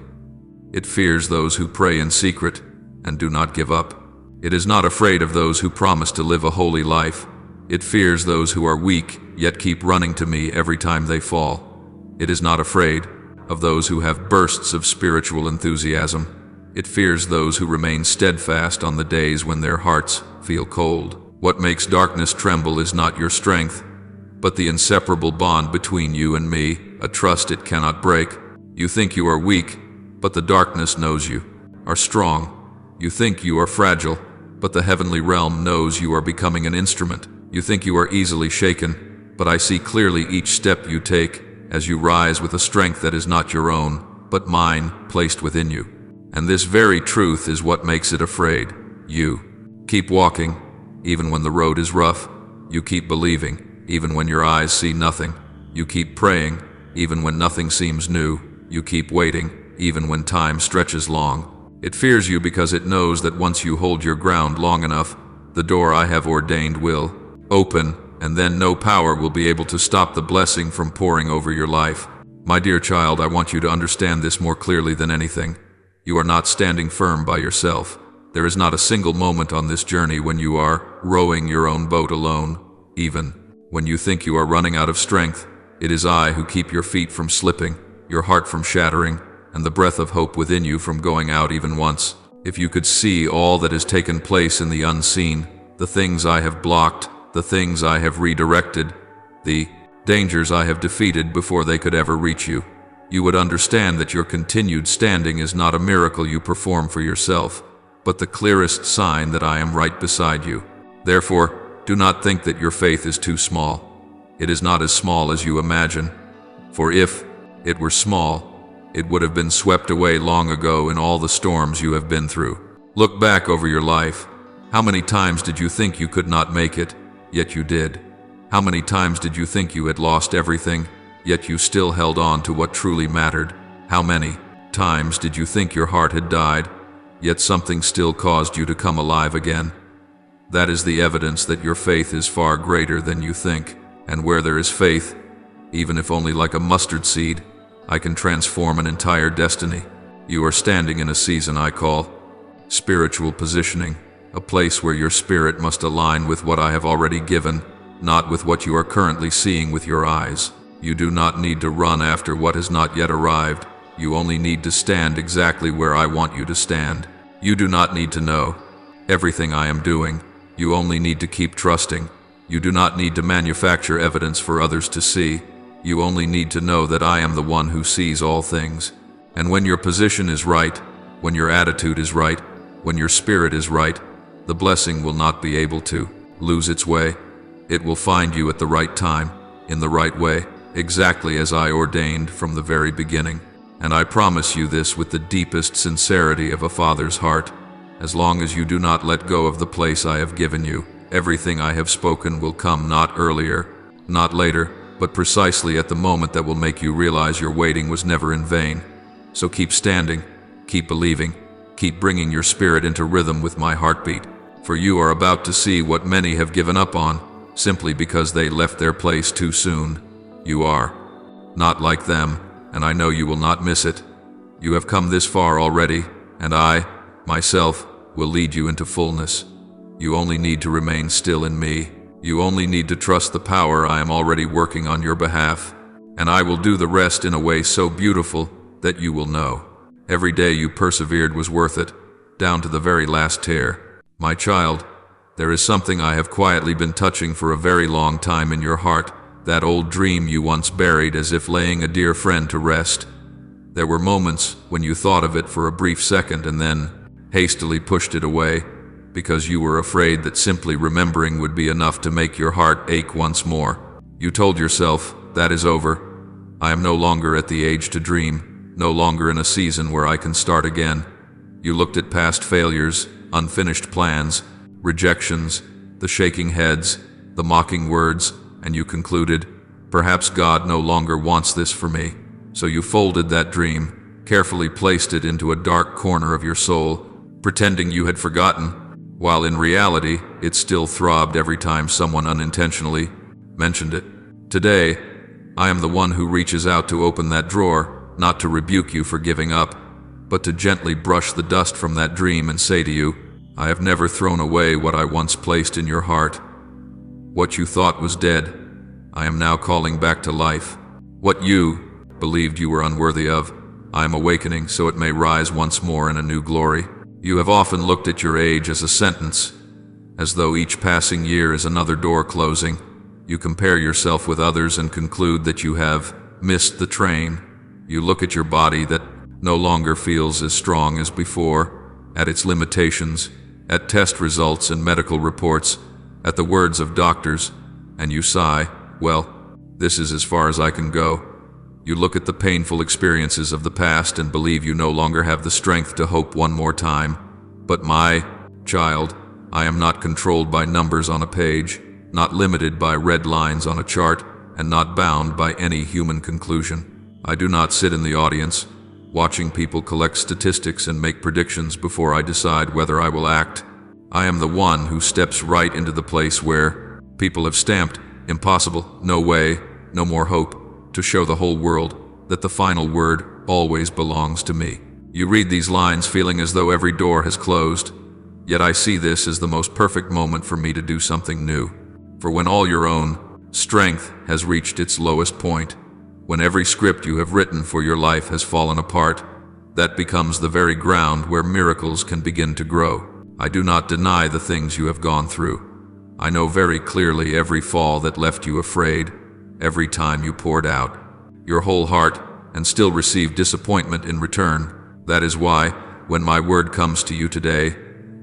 It fears those who pray in secret and do not give up. It is not afraid of those who promise to live a holy life. It fears those who are weak yet keep running to me every time they fall. It is not afraid of those who have bursts of spiritual enthusiasm. It fears those who remain steadfast on the days when their hearts feel cold. What makes darkness tremble is not your strength, but the inseparable bond between you and me, a trust it cannot break. You think you are weak, but the darkness knows you are strong. You think you are fragile, but the heavenly realm knows you are becoming an instrument. You think you are easily shaken, but I see clearly each step you take as you rise with a strength that is not your own, but mine, placed within you. And this very truth is what makes it afraid. You keep walking, even when the road is rough. You keep believing, even when your eyes see nothing. You keep praying, even when nothing seems new. You keep waiting, even when time stretches long. It fears you because it knows that once you hold your ground long enough, the door I have ordained will open, and then no power will be able to stop the blessing from pouring over your life. My dear child, I want you to understand this more clearly than anything. You are not standing firm by yourself. There is not a single moment on this journey when you are rowing your own boat alone. Even when you think you are running out of strength, it is I who keep your feet from slipping, your heart from shattering, and the breath of hope within you from going out even once. If you could see all that has taken place in the unseen, the things I have blocked, the things I have redirected, the dangers I have defeated before they could ever reach you, you would understand that your continued standing is not a miracle you perform for yourself, but the clearest sign that I am right beside you. Therefore, do not think that your faith is too small. It is not as small as you imagine, for if it were small, it would have been swept away long ago in all the storms you have been through. Look back over your life. How many times did you think you could not make it, yet you did? How many times did you think you had lost everything, yet you still held on to what truly mattered? How many times did you think your heart had died, yet something still caused you to come alive again? That is the evidence that your faith is far greater than you think. And where there is faith, even if only like a mustard seed, I can transform an entire destiny. You are standing in a season I call spiritual positioning, a place where your spirit must align with what I have already given, not with what you are currently seeing with your eyes. You do not need to run after what has not yet arrived. You only need to stand exactly where I want you to stand. You do not need to know everything I am doing. You only need to keep trusting. You do not need to manufacture evidence for others to see. You only need to know that I am the one who sees all things. And when your position is right, when your attitude is right, when your spirit is right, the blessing will not be able to lose its way. It will find you at the right time, in the right way, exactly as I ordained from the very beginning. And I promise you this with the deepest sincerity of a father's heart. As long as you do not let go of the place I have given you, everything I have spoken will come not earlier, not later, but precisely at the moment that will make you realize your waiting was never in vain. So keep standing, keep believing, keep bringing your spirit into rhythm with my heartbeat, for you are about to see what many have given up on, simply because they left their place too soon. You are not like them, and I know you will not miss it. You have come this far already, and I, myself, will lead you into fullness. You only need to remain still in me. You only need to trust the power I am already working on your behalf. and I will do the rest in a way so beautiful that you will know. Every day you persevered was worth it, down to the very last tear. My child, there is something I have quietly been touching for a very long time in your heart, that old dream you once buried as if laying a dear friend to rest. There were moments when you thought of it for a brief second and then hastily pushed it away, because you were afraid that simply remembering would be enough to make your heart ache once more. You told yourself, that is over. I am no longer at the age to dream, no longer in a season where I can start again. You looked at past failures, unfinished plans, rejections, the shaking heads, the mocking words, and you concluded, perhaps God no longer wants this for me. So you folded that dream, carefully placed it into a dark corner of your soul, pretending you had forgotten, while in reality it still throbbed every time someone unintentionally mentioned it. Today, I am the one who reaches out to open that drawer, not to rebuke you for giving up, but to gently brush the dust from that dream and say to you, I have never thrown away what I once placed in your heart. What you thought was dead, I am now calling back to life. What you believed you were unworthy of, I am awakening so it may rise once more in a new glory. You have often looked at your age as a sentence, as though each passing year is another door closing. You compare yourself with others and conclude that you have missed the train. You look at your body that no longer feels as strong as before, at its limitations, at test results and medical reports, at the words of doctors, and you sigh, well, this is as far as I can go. You look at the painful experiences of the past and believe you no longer have the strength to hope one more time. But my child, I am not controlled by numbers on a page, not limited by red lines on a chart, and not bound by any human conclusion. I do not sit in the audience, watching people collect statistics and make predictions before I decide whether I will act. I am the one who steps right into the place where people have stamped, impossible, no way, no more hope, to show the whole world that the final word always belongs to me. You read these lines feeling as though every door has closed, yet I see this as the most perfect moment for me to do something new. For when all your own strength has reached its lowest point, when every script you have written for your life has fallen apart, that becomes the very ground where miracles can begin to grow. I do not deny the things you have gone through. I know very clearly every fall that left you afraid, every time you poured out your whole heart and still received disappointment in return. That is why, when my word comes to you today,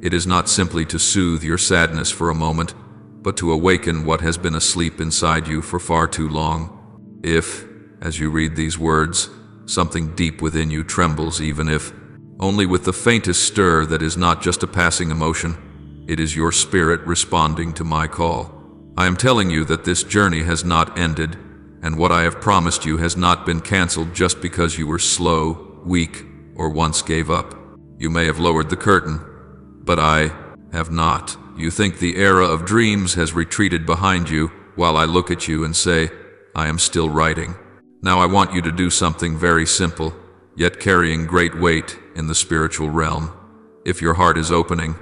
it is not simply to soothe your sadness for a moment, but to awaken what has been asleep inside you for far too long. If, as you read these words, something deep within you trembles, even if only with the faintest stir that is not just a passing emotion, it is your spirit responding to my call. I am telling you that this journey has not ended, and what I have promised you has not been canceled just because you were slow, weak, or once gave up. You may have lowered the curtain, but I have not. You think the era of dreams has retreated behind you, while I look at you and say, I am still writing. Now I want you to do something very simple, yet carrying great weight in the spiritual realm. If your heart is opening,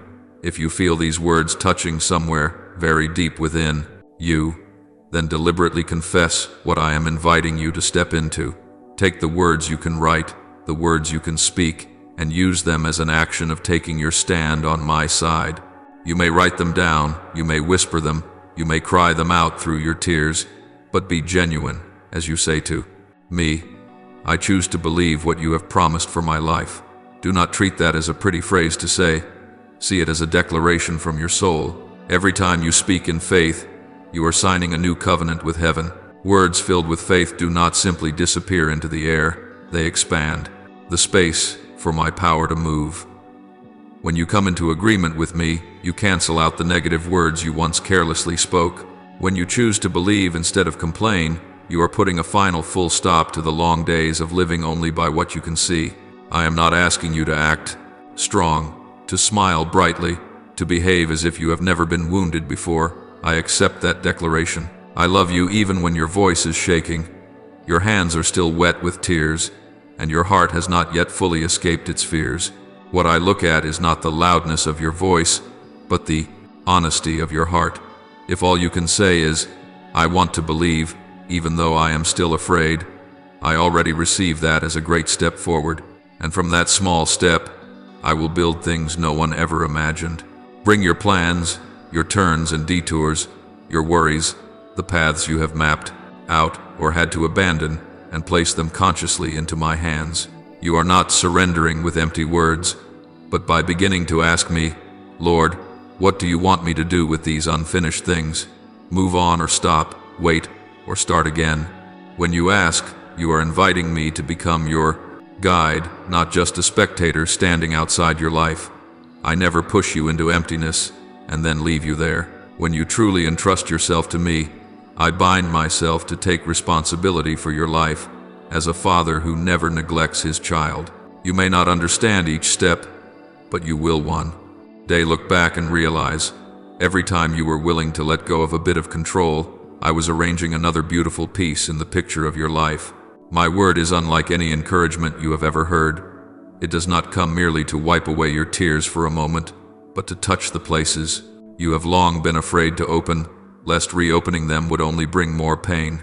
if you feel these words touching somewhere very deep within you, then deliberately confess what I am inviting you to step into. Take the words you can write, the words you can speak, and use them as an action of taking your stand on my side. You may write them down, you may whisper them, you may cry them out through your tears, but be genuine as you say to me, I choose to believe what you have promised for my life. Do not treat that as a pretty phrase to say. See it as a declaration from your soul. Every time you speak in faith, you are signing a new covenant with heaven. Words filled with faith do not simply disappear into the air, they expand the space for my power to move. When you come into agreement with me, you cancel out the negative words you once carelessly spoke. When you choose to believe instead of complain, you are putting a final full stop to the long days of living only by what you can see. I am not asking you to act strong, to smile brightly, to behave as if you have never been wounded before. I accept that declaration. I love you even when your voice is shaking, your hands are still wet with tears, and your heart has not yet fully escaped its fears. What I look at is not the loudness of your voice, but the honesty of your heart. If all you can say is, I want to believe, even though I am still afraid. I already receive that as a great step forward, and from that small step, I will build things no one ever imagined. Bring your plans, your turns and detours, your worries, the paths you have mapped out or had to abandon, and place them consciously into my hands. You are not surrendering with empty words, but by beginning to ask me, Lord, what do you want me to do with these unfinished things? Move on or stop, wait or start again. When you ask, you are inviting me to become your guide, not just a spectator standing outside your life. I never push you into emptiness and then leave you there. When you truly entrust yourself to me, I bind myself to take responsibility for your life as a father who never neglects his child. You may not understand each step, but you will one day look back and realize, every time you were willing to let go of a bit of control, I was arranging another beautiful piece in the picture of your life. My word is unlike any encouragement you have ever heard. It does not come merely to wipe away your tears for a moment, but to touch the places you have long been afraid to open, lest reopening them would only bring more pain.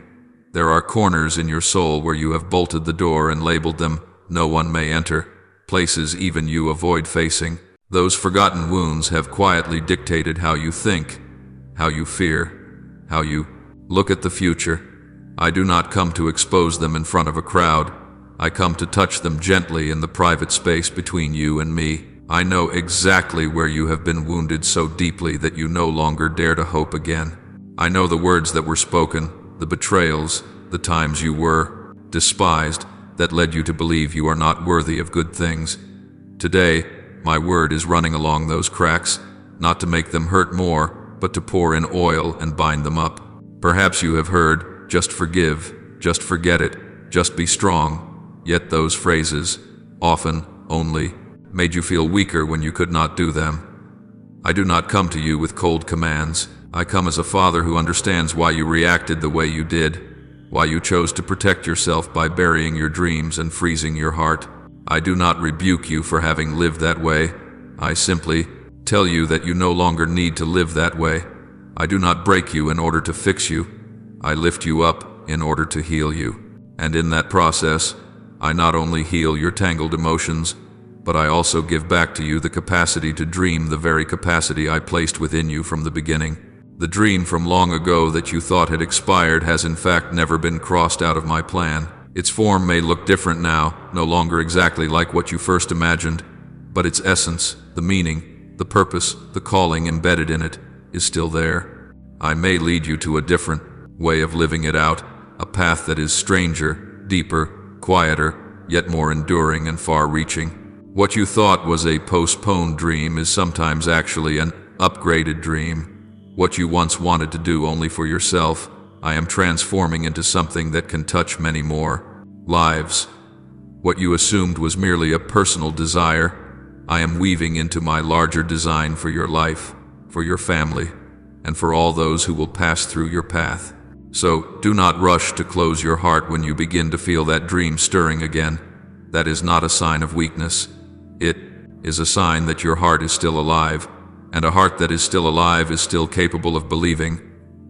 There are corners in your soul where you have bolted the door and labeled them, no one may enter, places even you avoid facing. Those forgotten wounds have quietly dictated how you think, how you fear, how you look at the future. I do not come to expose them in front of a crowd. I come to touch them gently in the private space between you and me. I know exactly where you have been wounded so deeply that you no longer dare to hope again. I know the words that were spoken, the betrayals, the times you were despised, that led you to believe you are not worthy of good things. Today, my word is running along those cracks, not to make them hurt more, but to pour in oil and bind them up. Perhaps you have heard, just forgive, just forget it, just be strong. Yet those phrases, often, only, made you feel weaker when you could not do them. I do not come to you with cold commands. I come as a father who understands why you reacted the way you did, why you chose to protect yourself by burying your dreams and freezing your heart. I do not rebuke you for having lived that way. I simply tell you that you no longer need to live that way. I do not break you in order to fix you. I lift you up in order to heal you. And in that process, I not only heal your tangled emotions, but I also give back to you the capacity to dream, the very capacity I placed within you from the beginning. The dream from long ago that you thought had expired has in fact never been crossed out of my plan. Its form may look different now, no longer exactly like what you first imagined, but its essence, the meaning, the purpose, the calling embedded in it, is still there. I may lead you to a different way of living it out, a path that is stranger, deeper, quieter, yet more enduring and far-reaching. What you thought was a postponed dream is sometimes actually an upgraded dream. What you once wanted to do only for yourself, I am transforming into something that can touch many more lives. What you assumed was merely a personal desire, I am weaving into my larger design for your life, for your family, and for all those who will pass through your path. So do not rush to close your heart when you begin to feel that dream stirring again. That is not a sign of weakness. It is a sign that your heart is still alive, and a heart that is still alive is still capable of believing.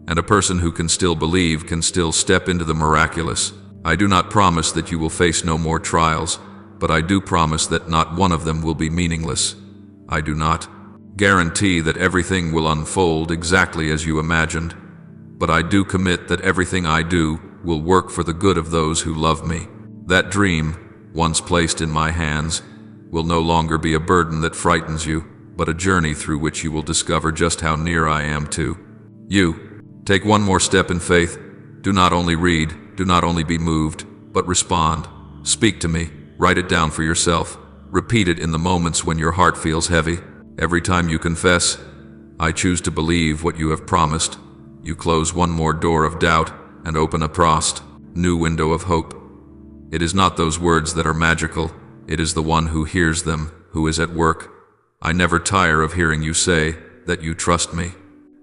And a person who can still believe can still step into the miraculous. I do not promise that you will face no more trials, but I do promise that not one of them will be meaningless. I do not guarantee that everything will unfold exactly as you imagined, but I do commit that everything I do will work for the good of those who love me. That dream, once placed in my hands, will no longer be a burden that frightens you, but a journey through which you will discover just how near I am to you. Take one more step in faith. Do not only read, do not only be moved, but respond. Speak to me. Write it down for yourself. Repeat it in the moments when your heart feels heavy. Every time you confess, I choose to believe what you have promised. You close one more door of doubt and open a new window of hope. It is not those words that are magical. It is the one who hears them, who is at work. I never tire of hearing you say that you trust me.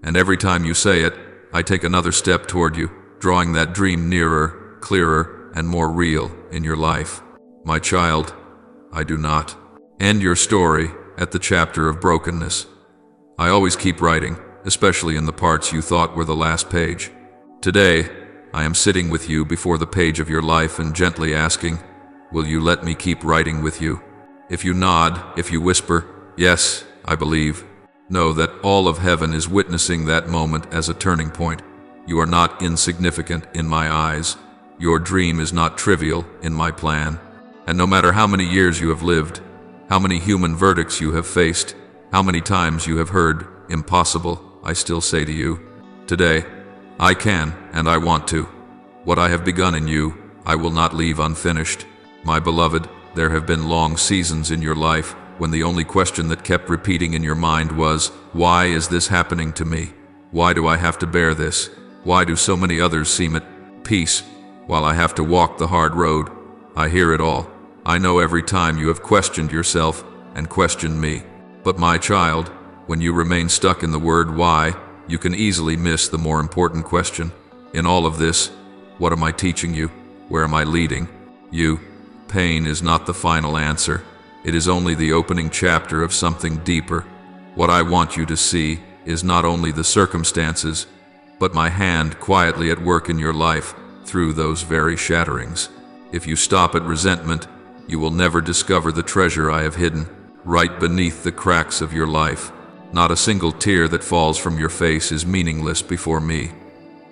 And every time you say it, I take another step toward you, drawing that dream nearer, clearer, and more real in your life. My child, I do not end your story at the chapter of brokenness. I always keep writing, especially in the parts you thought were the last page. Today, I am sitting with you before the page of your life and gently asking, will you let me keep writing with you? If you nod, if you whisper, yes, I believe, know that all of heaven is witnessing that moment as a turning point. You are not insignificant in my eyes. Your dream is not trivial in my plan. And no matter how many years you have lived, how many human verdicts you have faced, how many times you have heard, impossible, I still say to you, today, I can and I want to. What I have begun in you, I will not leave unfinished. My beloved, there have been long seasons in your life when the only question that kept repeating in your mind was, why is this happening to me? Why do I have to bear this? Why do so many others seem at peace while I have to walk the hard road? I hear it all. I know every time you have questioned yourself and questioned me. But my child, when you remain stuck in the word why, you can easily miss the more important question. In all of this, what am I teaching you? Where am I leading you? Pain is not the final answer. It is only the opening chapter of something deeper. What I want you to see is not only the circumstances, but my hand quietly at work in your life through those very shatterings. If you stop at resentment, you will never discover the treasure I have hidden right beneath the cracks of your life. Not a single tear that falls from your face is meaningless before me.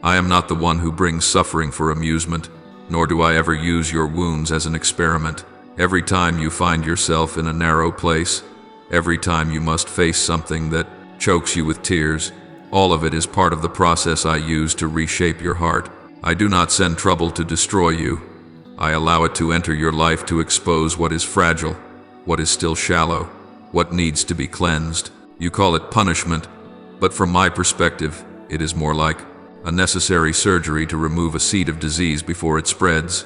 I am not the one who brings suffering for amusement, nor do I ever use your wounds as an experiment. Every time you find yourself in a narrow place, every time you must face something that chokes you with tears, all of it is part of the process I use to reshape your heart. I do not send trouble to destroy you. I allow it to enter your life to expose what is fragile, what is still shallow, what needs to be cleansed. You call it punishment, but from my perspective, it is more like a necessary surgery to remove a seed of disease before it spreads.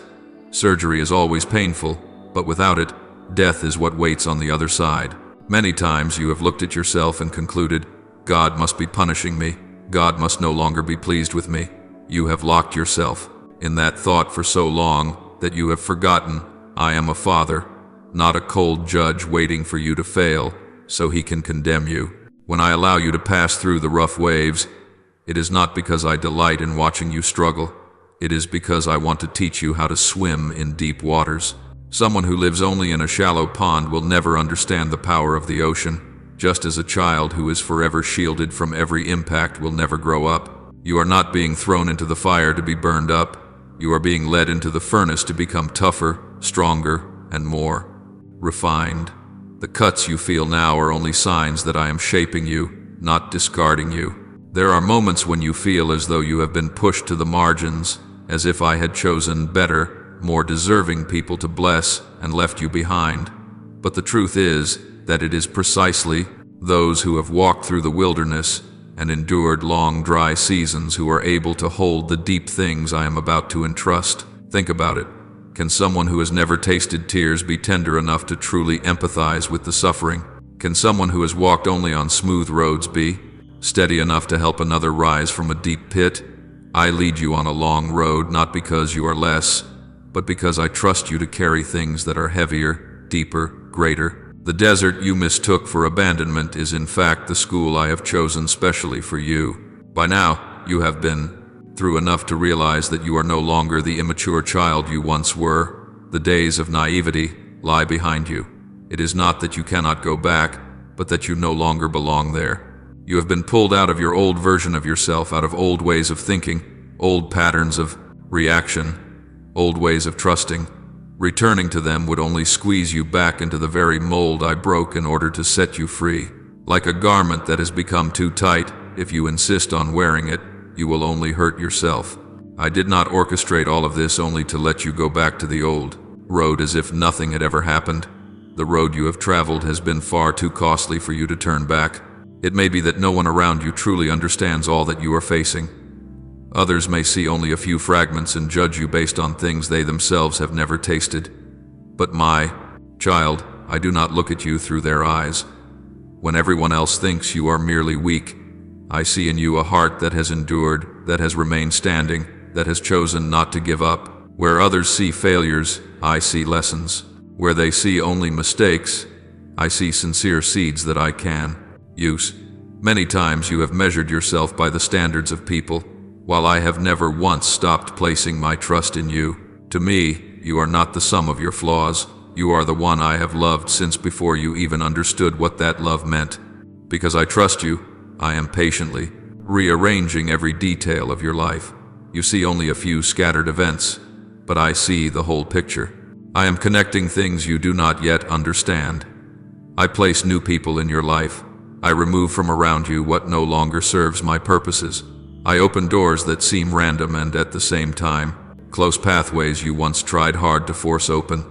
Surgery is always painful, but without it, death is what waits on the other side. Many times you have looked at yourself and concluded, God must be punishing me. God must no longer be pleased with me. You have locked yourself in that thought for so long that you have forgotten I am a father, not a cold judge waiting for you to fail so he can condemn you. When I allow you to pass through the rough waves, it is not because I delight in watching you struggle. It is because I want to teach you how to swim in deep waters. Someone who lives only in a shallow pond will never understand the power of the ocean, just as a child who is forever shielded from every impact will never grow up. You are not being thrown into the fire to be burned up. You are being led into the furnace to become tougher, stronger, and more refined. The cuts you feel now are only signs that I am shaping you, not discarding you. There are moments when you feel as though you have been pushed to the margins, as if I had chosen better, more deserving people to bless and left you behind. But the truth is that it is precisely those who have walked through the wilderness and endured long dry seasons who are able to hold the deep things I am about to entrust. Think about it. Can someone who has never tasted tears be tender enough to truly empathize with the suffering? Can someone who has walked only on smooth roads be steady enough to help another rise from a deep pit? I lead you on a long road not because you are less, but because I trust you to carry things that are heavier, deeper, greater. The desert you mistook for abandonment is in fact the school I have chosen specially for you. By now, you have been through enough to realize that you are no longer the immature child you once were. The days of naivety lie behind you. It is not that you cannot go back, but that you no longer belong there. You have been pulled out of your old version of yourself, out of old ways of thinking, old patterns of reaction, old ways of trusting. Returning to them would only squeeze you back into the very mold I broke in order to set you free. Like a garment that has become too tight, if you insist on wearing it, you will only hurt yourself. I did not orchestrate all of this only to let you go back to the old road as if nothing had ever happened. The road you have traveled has been far too costly for you to turn back. It may be that no one around you truly understands all that you are facing. Others may see only a few fragments and judge you based on things they themselves have never tasted. But my child, I do not look at you through their eyes. When everyone else thinks you are merely weak, I see in you a heart that has endured, that has remained standing, that has chosen not to give up. Where others see failures, I see lessons. Where they see only mistakes, I see sincere seeds that I can use. Many times you have measured yourself by the standards of people, While I have never once stopped placing my trust in you, to me, you are not the sum of your flaws. You are the one I have loved since before you even understood what that love meant. Because I trust you, I am patiently rearranging every detail of your life. You see only a few scattered events, but I see the whole picture. I am connecting things you do not yet understand. I place new people in your life. I remove from around you what no longer serves my purposes. I open doors that seem random and at the same time, close pathways you once tried hard to force open.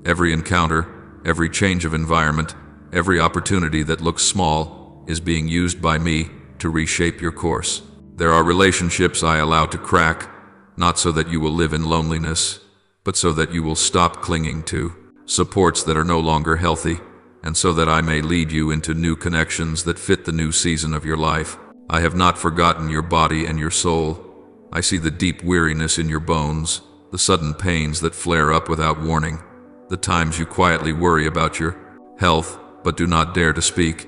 Every encounter, every change of environment, every opportunity that looks small is being used by me to reshape your course. There are relationships I allow to crack, not so that you will live in loneliness, but so that you will stop clinging to supports that are no longer healthy, and so that I may lead you into new connections that fit the new season of your life. I have not forgotten your body and your soul. I see the deep weariness in your bones, the sudden pains that flare up without warning, the times you quietly worry about your health but do not dare to speak.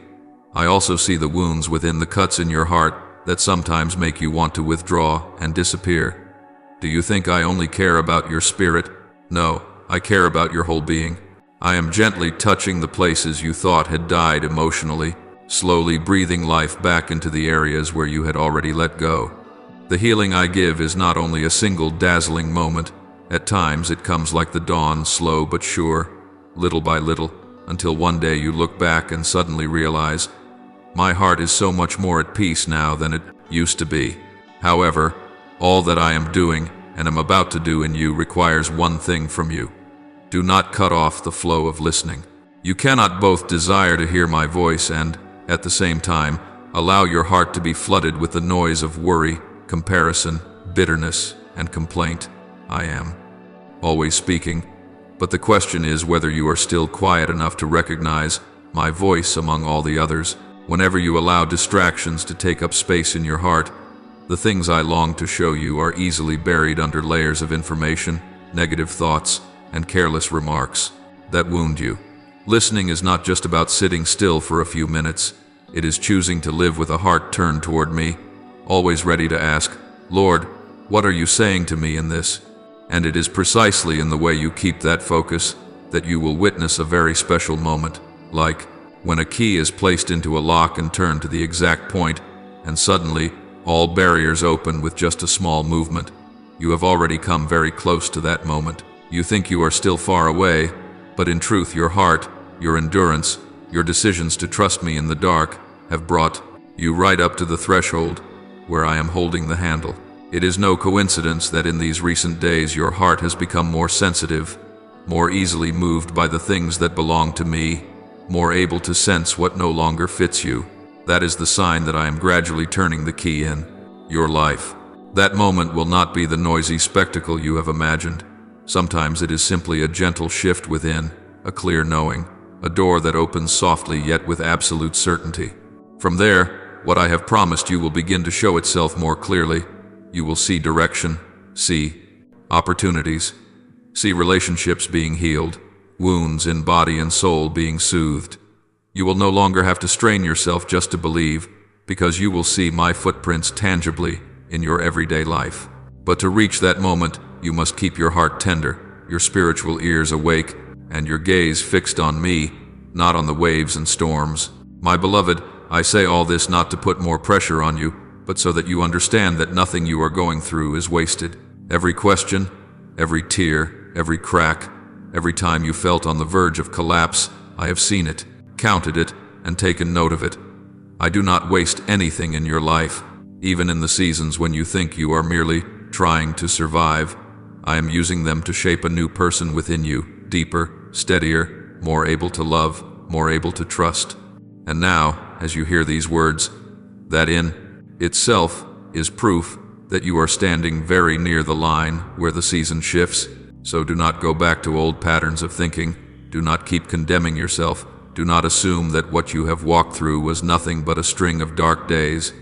I also see the wounds within the cuts in your heart that sometimes make you want to withdraw and disappear. Do you think I only care about your spirit? No, I care about your whole being. I am gently touching the places you thought had died emotionally, slowly breathing life back into the areas where you had already let go. The healing I give is not only a single dazzling moment. At times it comes like the dawn, slow but sure, little by little, until one day you look back and suddenly realize, my heart is so much more at peace now than it used to be. However, all that I am doing and am about to do in you requires one thing from you. Do not cut off the flow of listening. You cannot both desire to hear my voice and, at the same time, allow your heart to be flooded with the noise of worry, comparison, bitterness, and complaint. I am always speaking, but the question is whether you are still quiet enough to recognize my voice among all the others. Whenever you allow distractions to take up space in your heart, the things I long to show you are easily buried under layers of information, negative thoughts, and careless remarks that wound you. Listening is not just about sitting still for a few minutes. It is choosing to live with a heart turned toward me, always ready to ask, Lord, what are you saying to me in this? And it is precisely in the way you keep that focus that you will witness a very special moment, like when a key is placed into a lock and turned to the exact point, and suddenly all barriers open with just a small movement. You have already come very close to that moment. You think you are still far away, but in truth your heart, your endurance, your decisions to trust me in the dark have brought you right up to the threshold where I am holding the handle. It is no coincidence that in these recent days your heart has become more sensitive, more easily moved by the things that belong to me, more able to sense what no longer fits you. That is the sign that I am gradually turning the key in your life. That moment will not be the noisy spectacle you have imagined. Sometimes it is simply a gentle shift within, a clear knowing, a door that opens softly yet with absolute certainty. From there, what I have promised you will begin to show itself more clearly. You will see direction, see opportunities, see relationships being healed, wounds in body and soul being soothed. You will no longer have to strain yourself just to believe, because you will see my footprints tangibly in your everyday life. But to reach that moment, you must keep your heart tender, your spiritual ears awake, and your gaze fixed on me, not on the waves and storms. My beloved, I say all this not to put more pressure on you, but so that you understand that nothing you are going through is wasted. Every question, every tear, every crack, every time you felt on the verge of collapse, I have seen it, counted it, and taken note of it. I do not waste anything in your life, even in the seasons when you think you are merely trying to survive. I am using them to shape a new person within you, deeper, steadier, more able to love, more able to trust. And now, as you hear these words, that in itself is proof that you are standing very near the line where the season shifts. So do not go back to old patterns of thinking. Do not keep condemning yourself. Do not assume that what you have walked through was nothing but a string of dark days.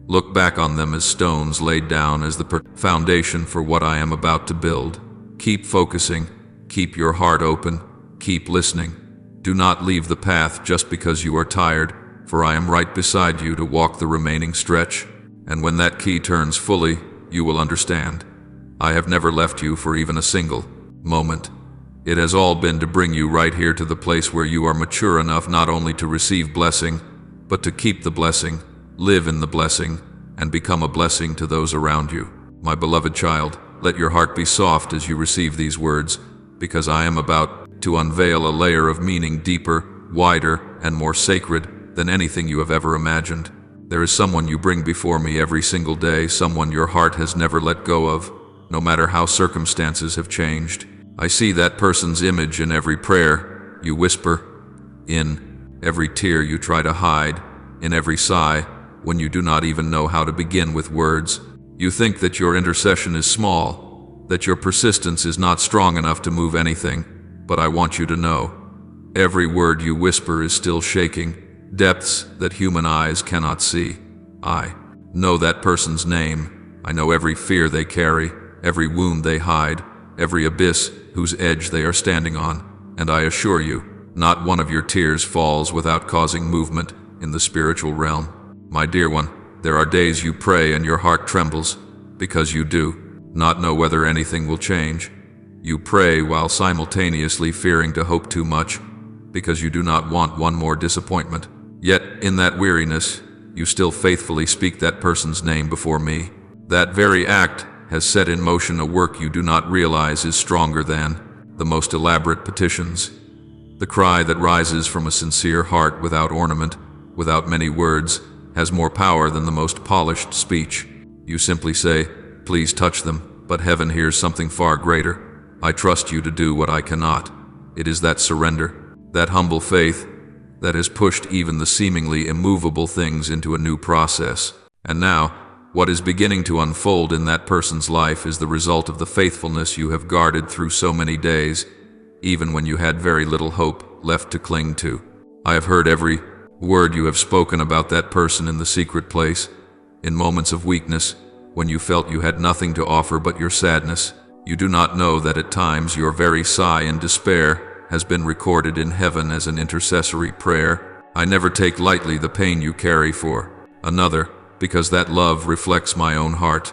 Look back on them as stones laid down as the foundation for what I am about to build. Keep focusing. Keep your heart open. Keep listening. Do not leave the path just because you are tired, for I am right beside you to walk the remaining stretch. And when that key turns fully, you will understand. I have never left you for even a single moment. It has all been to bring you right here to the place where you are mature enough not only to receive blessing, but to keep the blessing, live in the blessing, and become a blessing to those around you. My beloved child, let your heart be soft as you receive these words, because I am about to unveil a layer of meaning deeper, wider, and more sacred than anything you have ever imagined. There is someone you bring before me every single day, someone your heart has never let go of, no matter how circumstances have changed. I see that person's image in every prayer you whisper, in every tear you try to hide, in every sigh when you do not even know how to begin with words. You think that your intercession is small, that your persistence is not strong enough to move anything, but I want you to know, every word you whisper is still shaking depths that human eyes cannot see. I know that person's name. I know every fear they carry, every wound they hide, every abyss whose edge they are standing on, and I assure you, not one of your tears falls without causing movement in the spiritual realm. My dear one, there are days you pray and your heart trembles, because you do not know whether anything will change. You pray while simultaneously fearing to hope too much, because you do not want one more disappointment. Yet, in that weariness, you still faithfully speak that person's name before me. That very act has set in motion a work you do not realize is stronger than the most elaborate petitions. The cry that rises from a sincere heart without ornament, without many words, has more power than the most polished speech. You simply say, "Please touch them," but heaven hears something far greater. "I trust you to do what I cannot." It is that surrender, that humble faith, that has pushed even the seemingly immovable things into a new process. And now, what is beginning to unfold in that person's life is the result of the faithfulness you have guarded through so many days, even when you had very little hope left to cling to. I have heard every word you have spoken about that person in the secret place, in moments of weakness, when you felt you had nothing to offer but your sadness. You do not know that at times your very sigh in despair has been recorded in heaven as an intercessory prayer. I never take lightly the pain you carry for another, because that love reflects my own heart.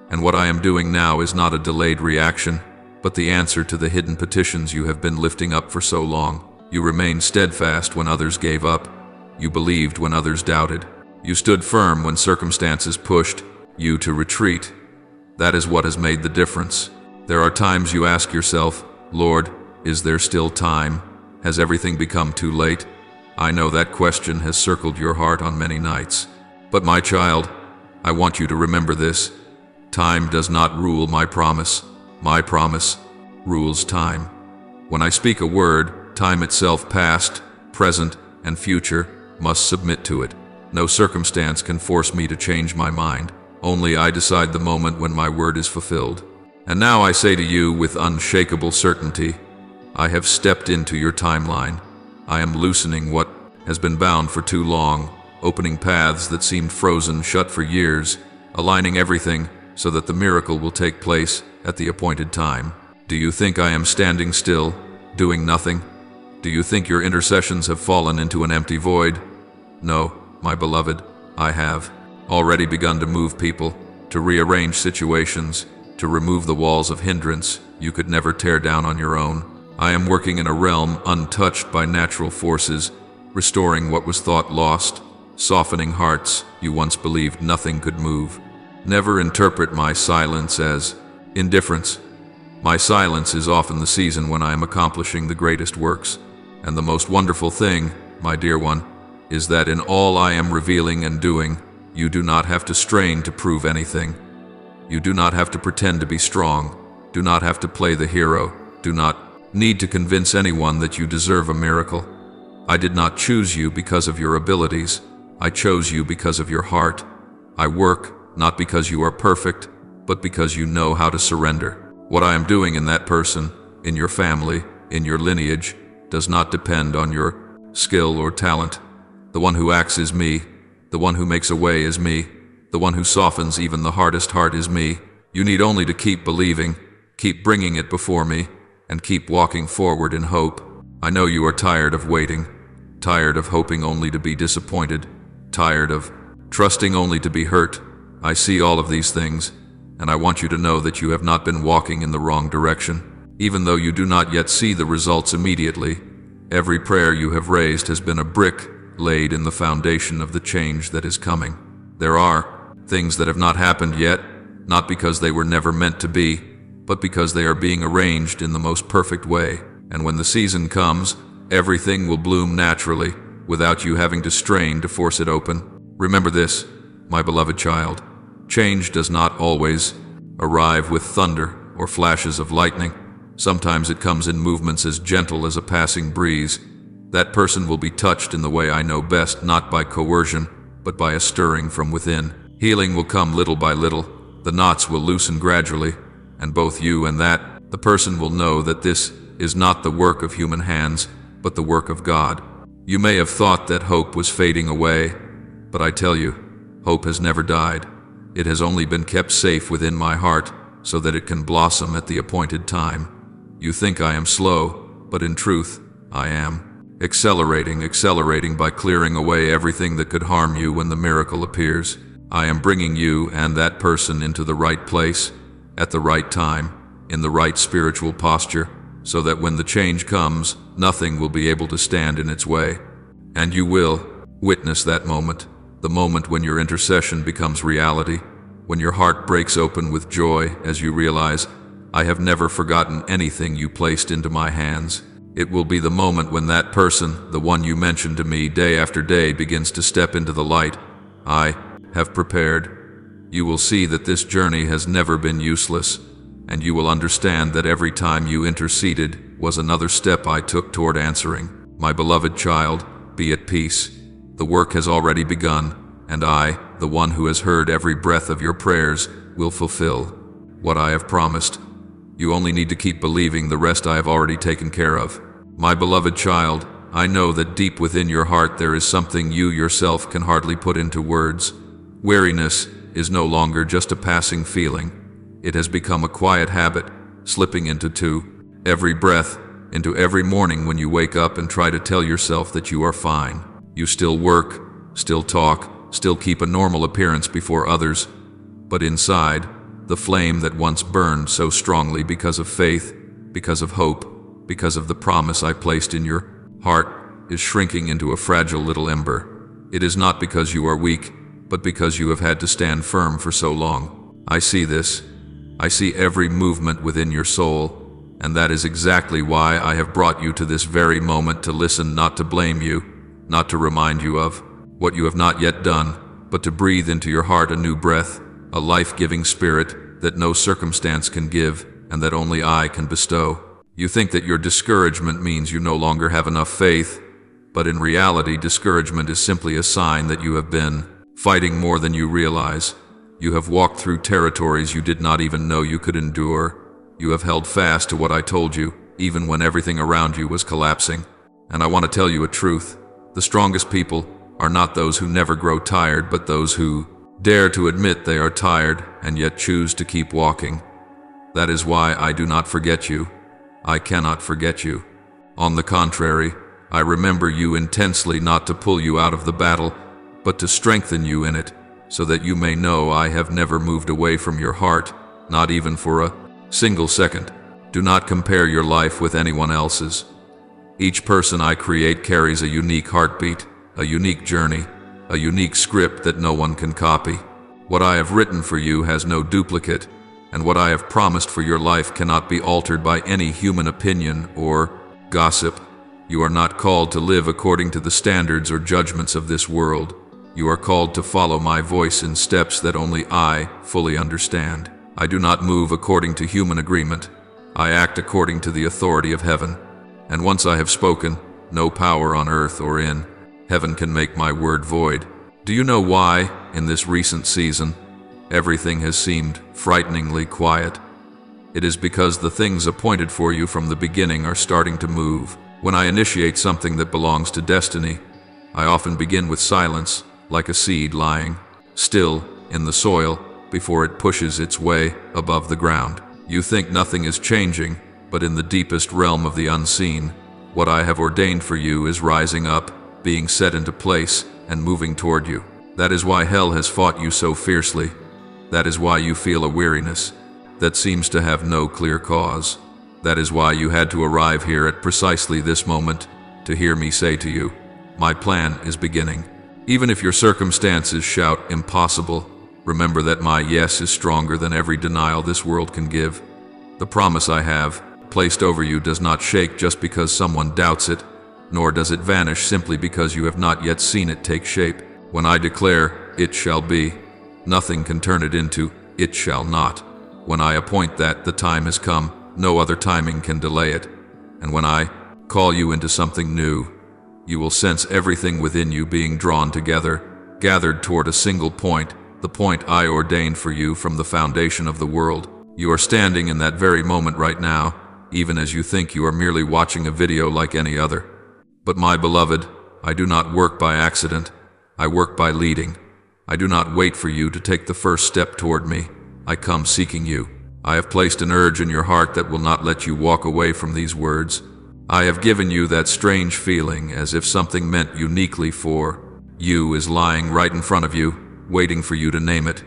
And what I am doing now is not a delayed reaction, but the answer to the hidden petitions you have been lifting up for so long. You remained steadfast when others gave up. You believed when others doubted. You stood firm when circumstances pushed you to retreat. That is what has made the difference. There are times you ask yourself, "Lord, is there still time? Has everything become too late?" I know that question has circled your heart on many nights. But my child, I want you to remember this. Time does not rule my promise. My promise rules time. When I speak a word, time itself, past, present, and future, must submit to it. No circumstance can force me to change my mind. Only I decide the moment when my word is fulfilled. And now I say to you with unshakable certainty, I have stepped into your timeline. I am loosening what has been bound for too long, opening paths that seemed frozen shut for years, aligning everything so that the miracle will take place at the appointed time. Do you think I am standing still, doing nothing? Do you think your intercessions have fallen into an empty void? No, my beloved, I have already begun to move people, to rearrange situations, to remove the walls of hindrance you could never tear down on your own. I am working in a realm untouched by natural forces, restoring what was thought lost, softening hearts you once believed nothing could move. Never interpret my silence as indifference. My silence is often the season when I am accomplishing the greatest works. And the most wonderful thing, my dear one, is that in all I am revealing and doing, you do not have to strain to prove anything. You do not have to pretend to be strong, do not have to play the hero, do not need to convince anyone that you deserve a miracle. I did not choose you because of your abilities. I chose you because of your heart. I work not because you are perfect, but because you know how to surrender. What I am doing in that person, in your family, in your lineage, does not depend on your skill or talent. The one who acts is me. The one who makes a way is me. The one who softens even the hardest heart is me. You need only to keep believing, keep bringing it before me, and keep walking forward in hope. I know you are tired of waiting, tired of hoping only to be disappointed, tired of trusting only to be hurt. I see all of these things, and I want you to know that you have not been walking in the wrong direction. Even though you do not yet see the results immediately, every prayer you have raised has been a brick laid in the foundation of the change that is coming. There are things that have not happened yet, not because they were never meant to be, but because they are being arranged in the most perfect way. And when the season comes, everything will bloom naturally, without you having to strain to force it open. Remember this, my beloved child. Change does not always arrive with thunder or flashes of lightning. Sometimes it comes in movements as gentle as a passing breeze. That person will be touched in the way I know best, not by coercion, but by a stirring from within. Healing will come little by little. The knots will loosen gradually, and both you and the person will know that this is not the work of human hands, but the work of God. You may have thought that hope was fading away, but I tell you, hope has never died. It has only been kept safe within my heart, so that it can blossom at the appointed time. You think I am slow, but in truth, I am. Accelerating by clearing away everything that could harm you when the miracle appears. I am bringing you and that person into the right place, at the right time, in the right spiritual posture, so that when the change comes, nothing will be able to stand in its way. And you will witness that moment, the moment when your intercession becomes reality, when your heart breaks open with joy as you realize, I have never forgotten anything you placed into my hands. It will be the moment when that person, the one you mentioned to me day after day, begins to step into the light I have prepared. You will see that this journey has never been useless, and you will understand that every time you interceded was another step I took toward answering. My beloved child, be at peace. The work has already begun, and I, the one who has heard every breath of your prayers, will fulfill what I have promised. You only need to keep believing. The rest I have already taken care of. My beloved child, I know that deep within your heart there is something you yourself can hardly put into words. Weariness is no longer just a passing feeling. It has become a quiet habit, slipping into every breath, into every morning when you wake up and try to tell yourself that you are fine. You still work, still talk, still keep a normal appearance before others, but inside, the flame that once burned so strongly because of faith, because of hope, because of the promise I placed in your heart, is shrinking into a fragile little ember. It is not because you are weak, but because you have had to stand firm for so long. I see this. I see every movement within your soul, and that is exactly why I have brought you to this very moment, to listen, not to blame you, not to remind you of what you have not yet done, but to breathe into your heart a new breath, a life-giving spirit that no circumstance can give and that only I can bestow. You think that your discouragement means you no longer have enough faith, but in reality, discouragement is simply a sign that you have been fighting more than you realize. You have walked through territories you did not even know you could endure. You have held fast to what I told you, even when everything around you was collapsing. And I want to tell you a truth. The strongest people are not those who never grow tired, but those who dare to admit they are tired and yet choose to keep walking. That is why I do not forget you. I cannot forget you. On the contrary, I remember you intensely, not to pull you out of the battle, but to strengthen you in it, so that you may know I have never moved away from your heart, not even for a single second. Do not compare your life with anyone else's. Each person I create carries a unique heartbeat, a unique journey, a unique script that no one can copy. What I have written for you has no duplicate, and what I have promised for your life cannot be altered by any human opinion or gossip. You are not called to live according to the standards or judgments of this world. You are called to follow my voice in steps that only I fully understand. I do not move according to human agreement. I act according to the authority of heaven. And once I have spoken, no power on earth or in heaven can make my word void. Do you know why, in this recent season, everything has seemed frighteningly quiet? It is because the things appointed for you from the beginning are starting to move. When I initiate something that belongs to destiny, I often begin with silence, like a seed lying still in the soil before it pushes its way above the ground. You think nothing is changing, but in the deepest realm of the unseen, what I have ordained for you is rising up, being set into place, and moving toward you. That is why hell has fought you so fiercely. That is why you feel a weariness that seems to have no clear cause. That is why you had to arrive here at precisely this moment to hear me say to you, my plan is beginning. Even if your circumstances shout impossible, remember that my yes is stronger than every denial this world can give. The promise I have placed over you does not shake just because someone doubts it, nor does it vanish simply because you have not yet seen it take shape. When I declare, it shall be, nothing can turn it into, it shall not. When I appoint that the time has come, no other timing can delay it. And when I call you into something new, you will sense everything within you being drawn together, gathered toward a single point, the point I ordained for you from the foundation of the world. You are standing in that very moment right now, even as you think you are merely watching a video like any other. But my beloved, I do not work by accident. I work by leading. I do not wait for you to take the first step toward me. I come seeking you. I have placed an urge in your heart that will not let you walk away from these words. I have given you that strange feeling as if something meant uniquely for you is lying right in front of you, waiting for you to name it.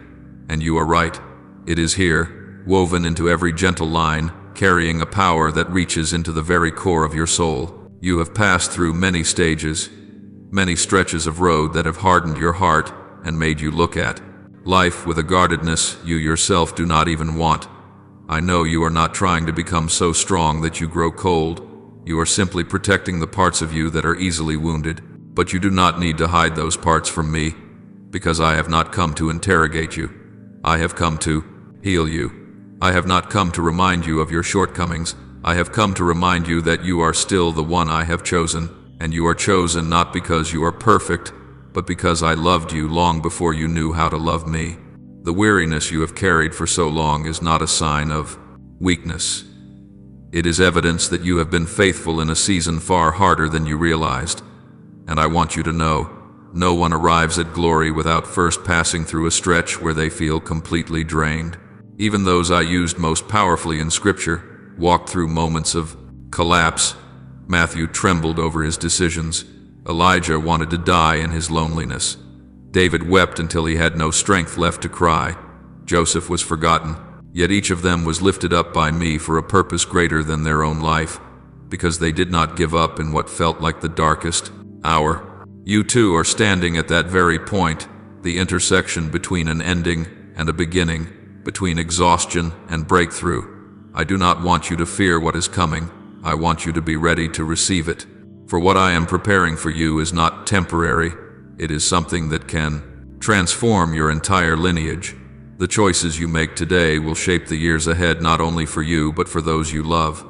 And you are right. It is here, woven into every gentle line, carrying a power that reaches into the very core of your soul. You have passed through many stages, many stretches of road that have hardened your heart and made you look at life with a guardedness you yourself do not even want. I know you are not trying to become so strong that you grow cold. You are simply protecting the parts of you that are easily wounded. But you do not need to hide those parts from me, because I have not come to interrogate you. I have come to heal you. I have not come to remind you of your shortcomings. I have come to remind you that you are still the one I have chosen, and you are chosen not because you are perfect, but because I loved you long before you knew how to love me. The weariness you have carried for so long is not a sign of weakness. It is evidence that you have been faithful in a season far harder than you realized. And I want you to know, no one arrives at glory without first passing through a stretch where they feel completely drained. Even those I used most powerfully in Scripture walked through moments of collapse. Matthew trembled over his decisions. Elijah wanted to die in his loneliness. David wept until he had no strength left to cry. Joseph was forgotten, yet each of them was lifted up by me for a purpose greater than their own life, because they did not give up in what felt like the darkest hour. You too are standing at that very point, the intersection between an ending and a beginning, between exhaustion and breakthrough. I do not want you to fear what is coming. I want you to be ready to receive it. For what I am preparing for you is not temporary. It is something that can transform your entire lineage. The choices you make today will shape the years ahead not only for you but for those you love.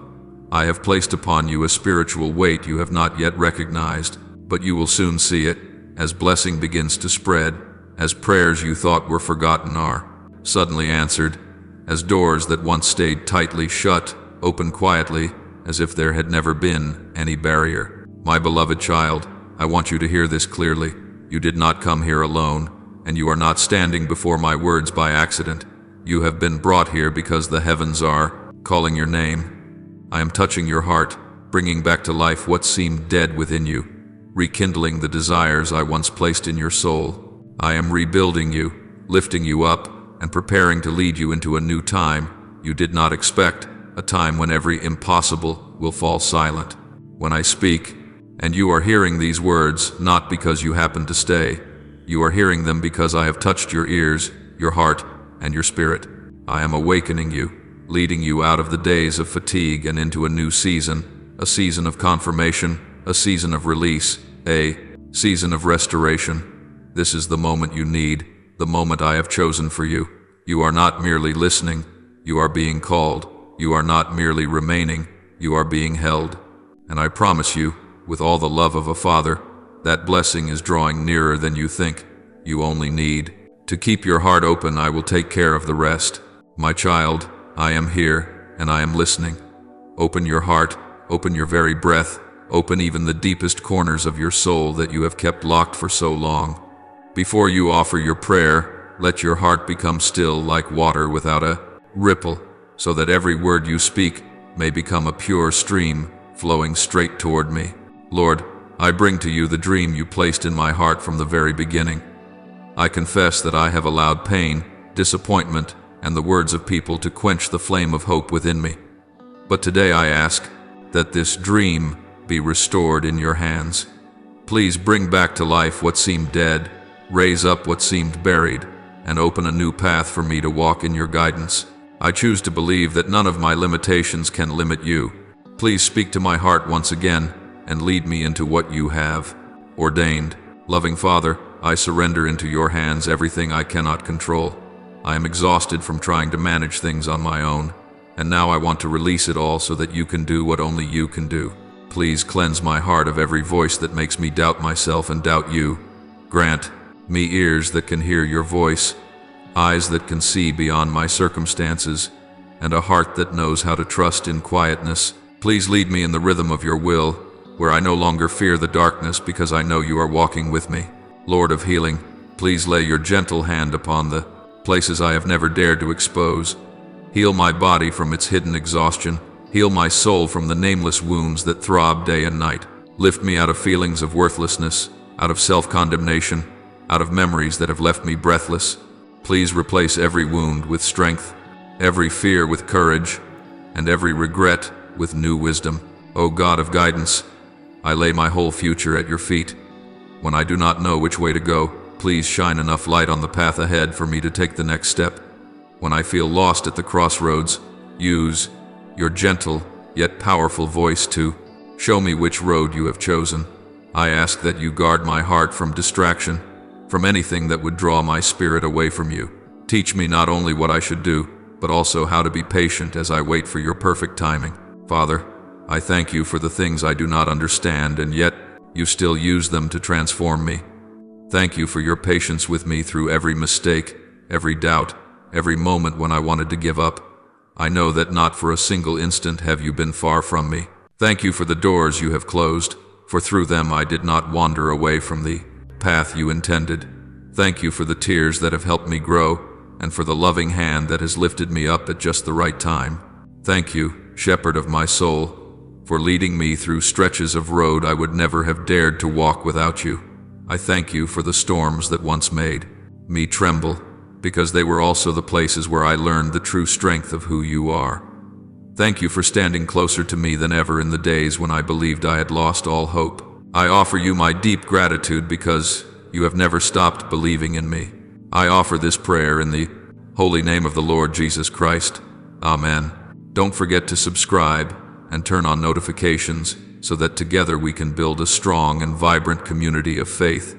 I have placed upon you a spiritual weight you have not yet recognized, but you will soon see it, as blessing begins to spread, as prayers you thought were forgotten are suddenly answered, as doors that once stayed tightly shut open quietly, as if there had never been any barrier. My beloved child, I want you to hear this clearly. You did not come here alone, and you are not standing before my words by accident. You have been brought here because the heavens are calling your name. I am touching your heart, bringing back to life what seemed dead within you, rekindling the desires I once placed in your soul. I am rebuilding you, lifting you up, and preparing to lead you into a new time you did not expect, a time when every impossible will fall silent. When I speak, and you are hearing these words not because you happen to stay, you are hearing them because I have touched your ears, your heart, and your spirit. I am awakening you, leading you out of the days of fatigue and into a new season, a season of confirmation, a season of release, a season of restoration. This is the moment you need, the moment I have chosen for you. You are not merely listening, you are being called. You are not merely remaining, you are being held. And I promise you, with all the love of a father, that blessing is drawing nearer than you think. You only need to keep your heart open. I will take care of the rest. My child, I am here, and I am listening. Open your heart, open your very breath, open even the deepest corners of your soul that you have kept locked for so long. Before you offer your prayer, let your heart become still like water without a ripple, so that every word you speak may become a pure stream flowing straight toward me. Lord, I bring to you the dream you placed in my heart from the very beginning. I confess that I have allowed pain, disappointment, and the words of people to quench the flame of hope within me. But today I ask that this dream be restored in your hands. Please bring back to life what seemed dead, raise up what seemed buried, and open a new path for me to walk in your guidance. I choose to believe that none of my limitations can limit you. Please speak to my heart once again and lead me into what you have ordained. Loving Father, I surrender into your hands everything I cannot control. I am exhausted from trying to manage things on my own, and now I want to release it all so that you can do what only you can do. Please cleanse my heart of every voice that makes me doubt myself and doubt you. Grant me ears that can hear your voice, eyes that can see beyond my circumstances, and a heart that knows how to trust in quietness. Please lead me in the rhythm of your will, where I no longer fear the darkness because I know you are walking with me. Lord of healing, please lay your gentle hand upon the places I have never dared to expose. Heal my body from its hidden exhaustion. Heal my soul from the nameless wounds that throb day and night. Lift me out of feelings of worthlessness, out of self-condemnation, out of memories that have left me breathless. Please replace every wound with strength, every fear with courage, and every regret with new wisdom. O God of guidance, I lay my whole future at your feet. When I do not know which way to go, please shine enough light on the path ahead for me to take the next step. When I feel lost at the crossroads, use your gentle yet powerful voice to show me which road you have chosen. I ask that you guard my heart from distraction, from anything that would draw my spirit away from you. Teach me not only what I should do, but also how to be patient as I wait for your perfect timing. Father, I thank you for the things I do not understand, and yet you still use them to transform me. Thank you for your patience with me through every mistake, every doubt, every moment when I wanted to give up. I know that not for a single instant have you been far from me. Thank you for the doors you have closed, for through them I did not wander away from the path you intended. Thank you for the tears that have helped me grow, and for the loving hand that has lifted me up at just the right time. Thank you, shepherd of my soul, for leading me through stretches of road I would never have dared to walk without you. I thank you for the storms that once made me tremble, because they were also the places where I learned the true strength of who you are. Thank you for standing closer to me than ever in the days when I believed I had lost all hope. I offer you my deep gratitude because you have never stopped believing in me. I offer this prayer in the holy name of the Lord Jesus Christ. Amen. Don't forget to subscribe and turn on notifications so that together we can build a strong and vibrant community of faith.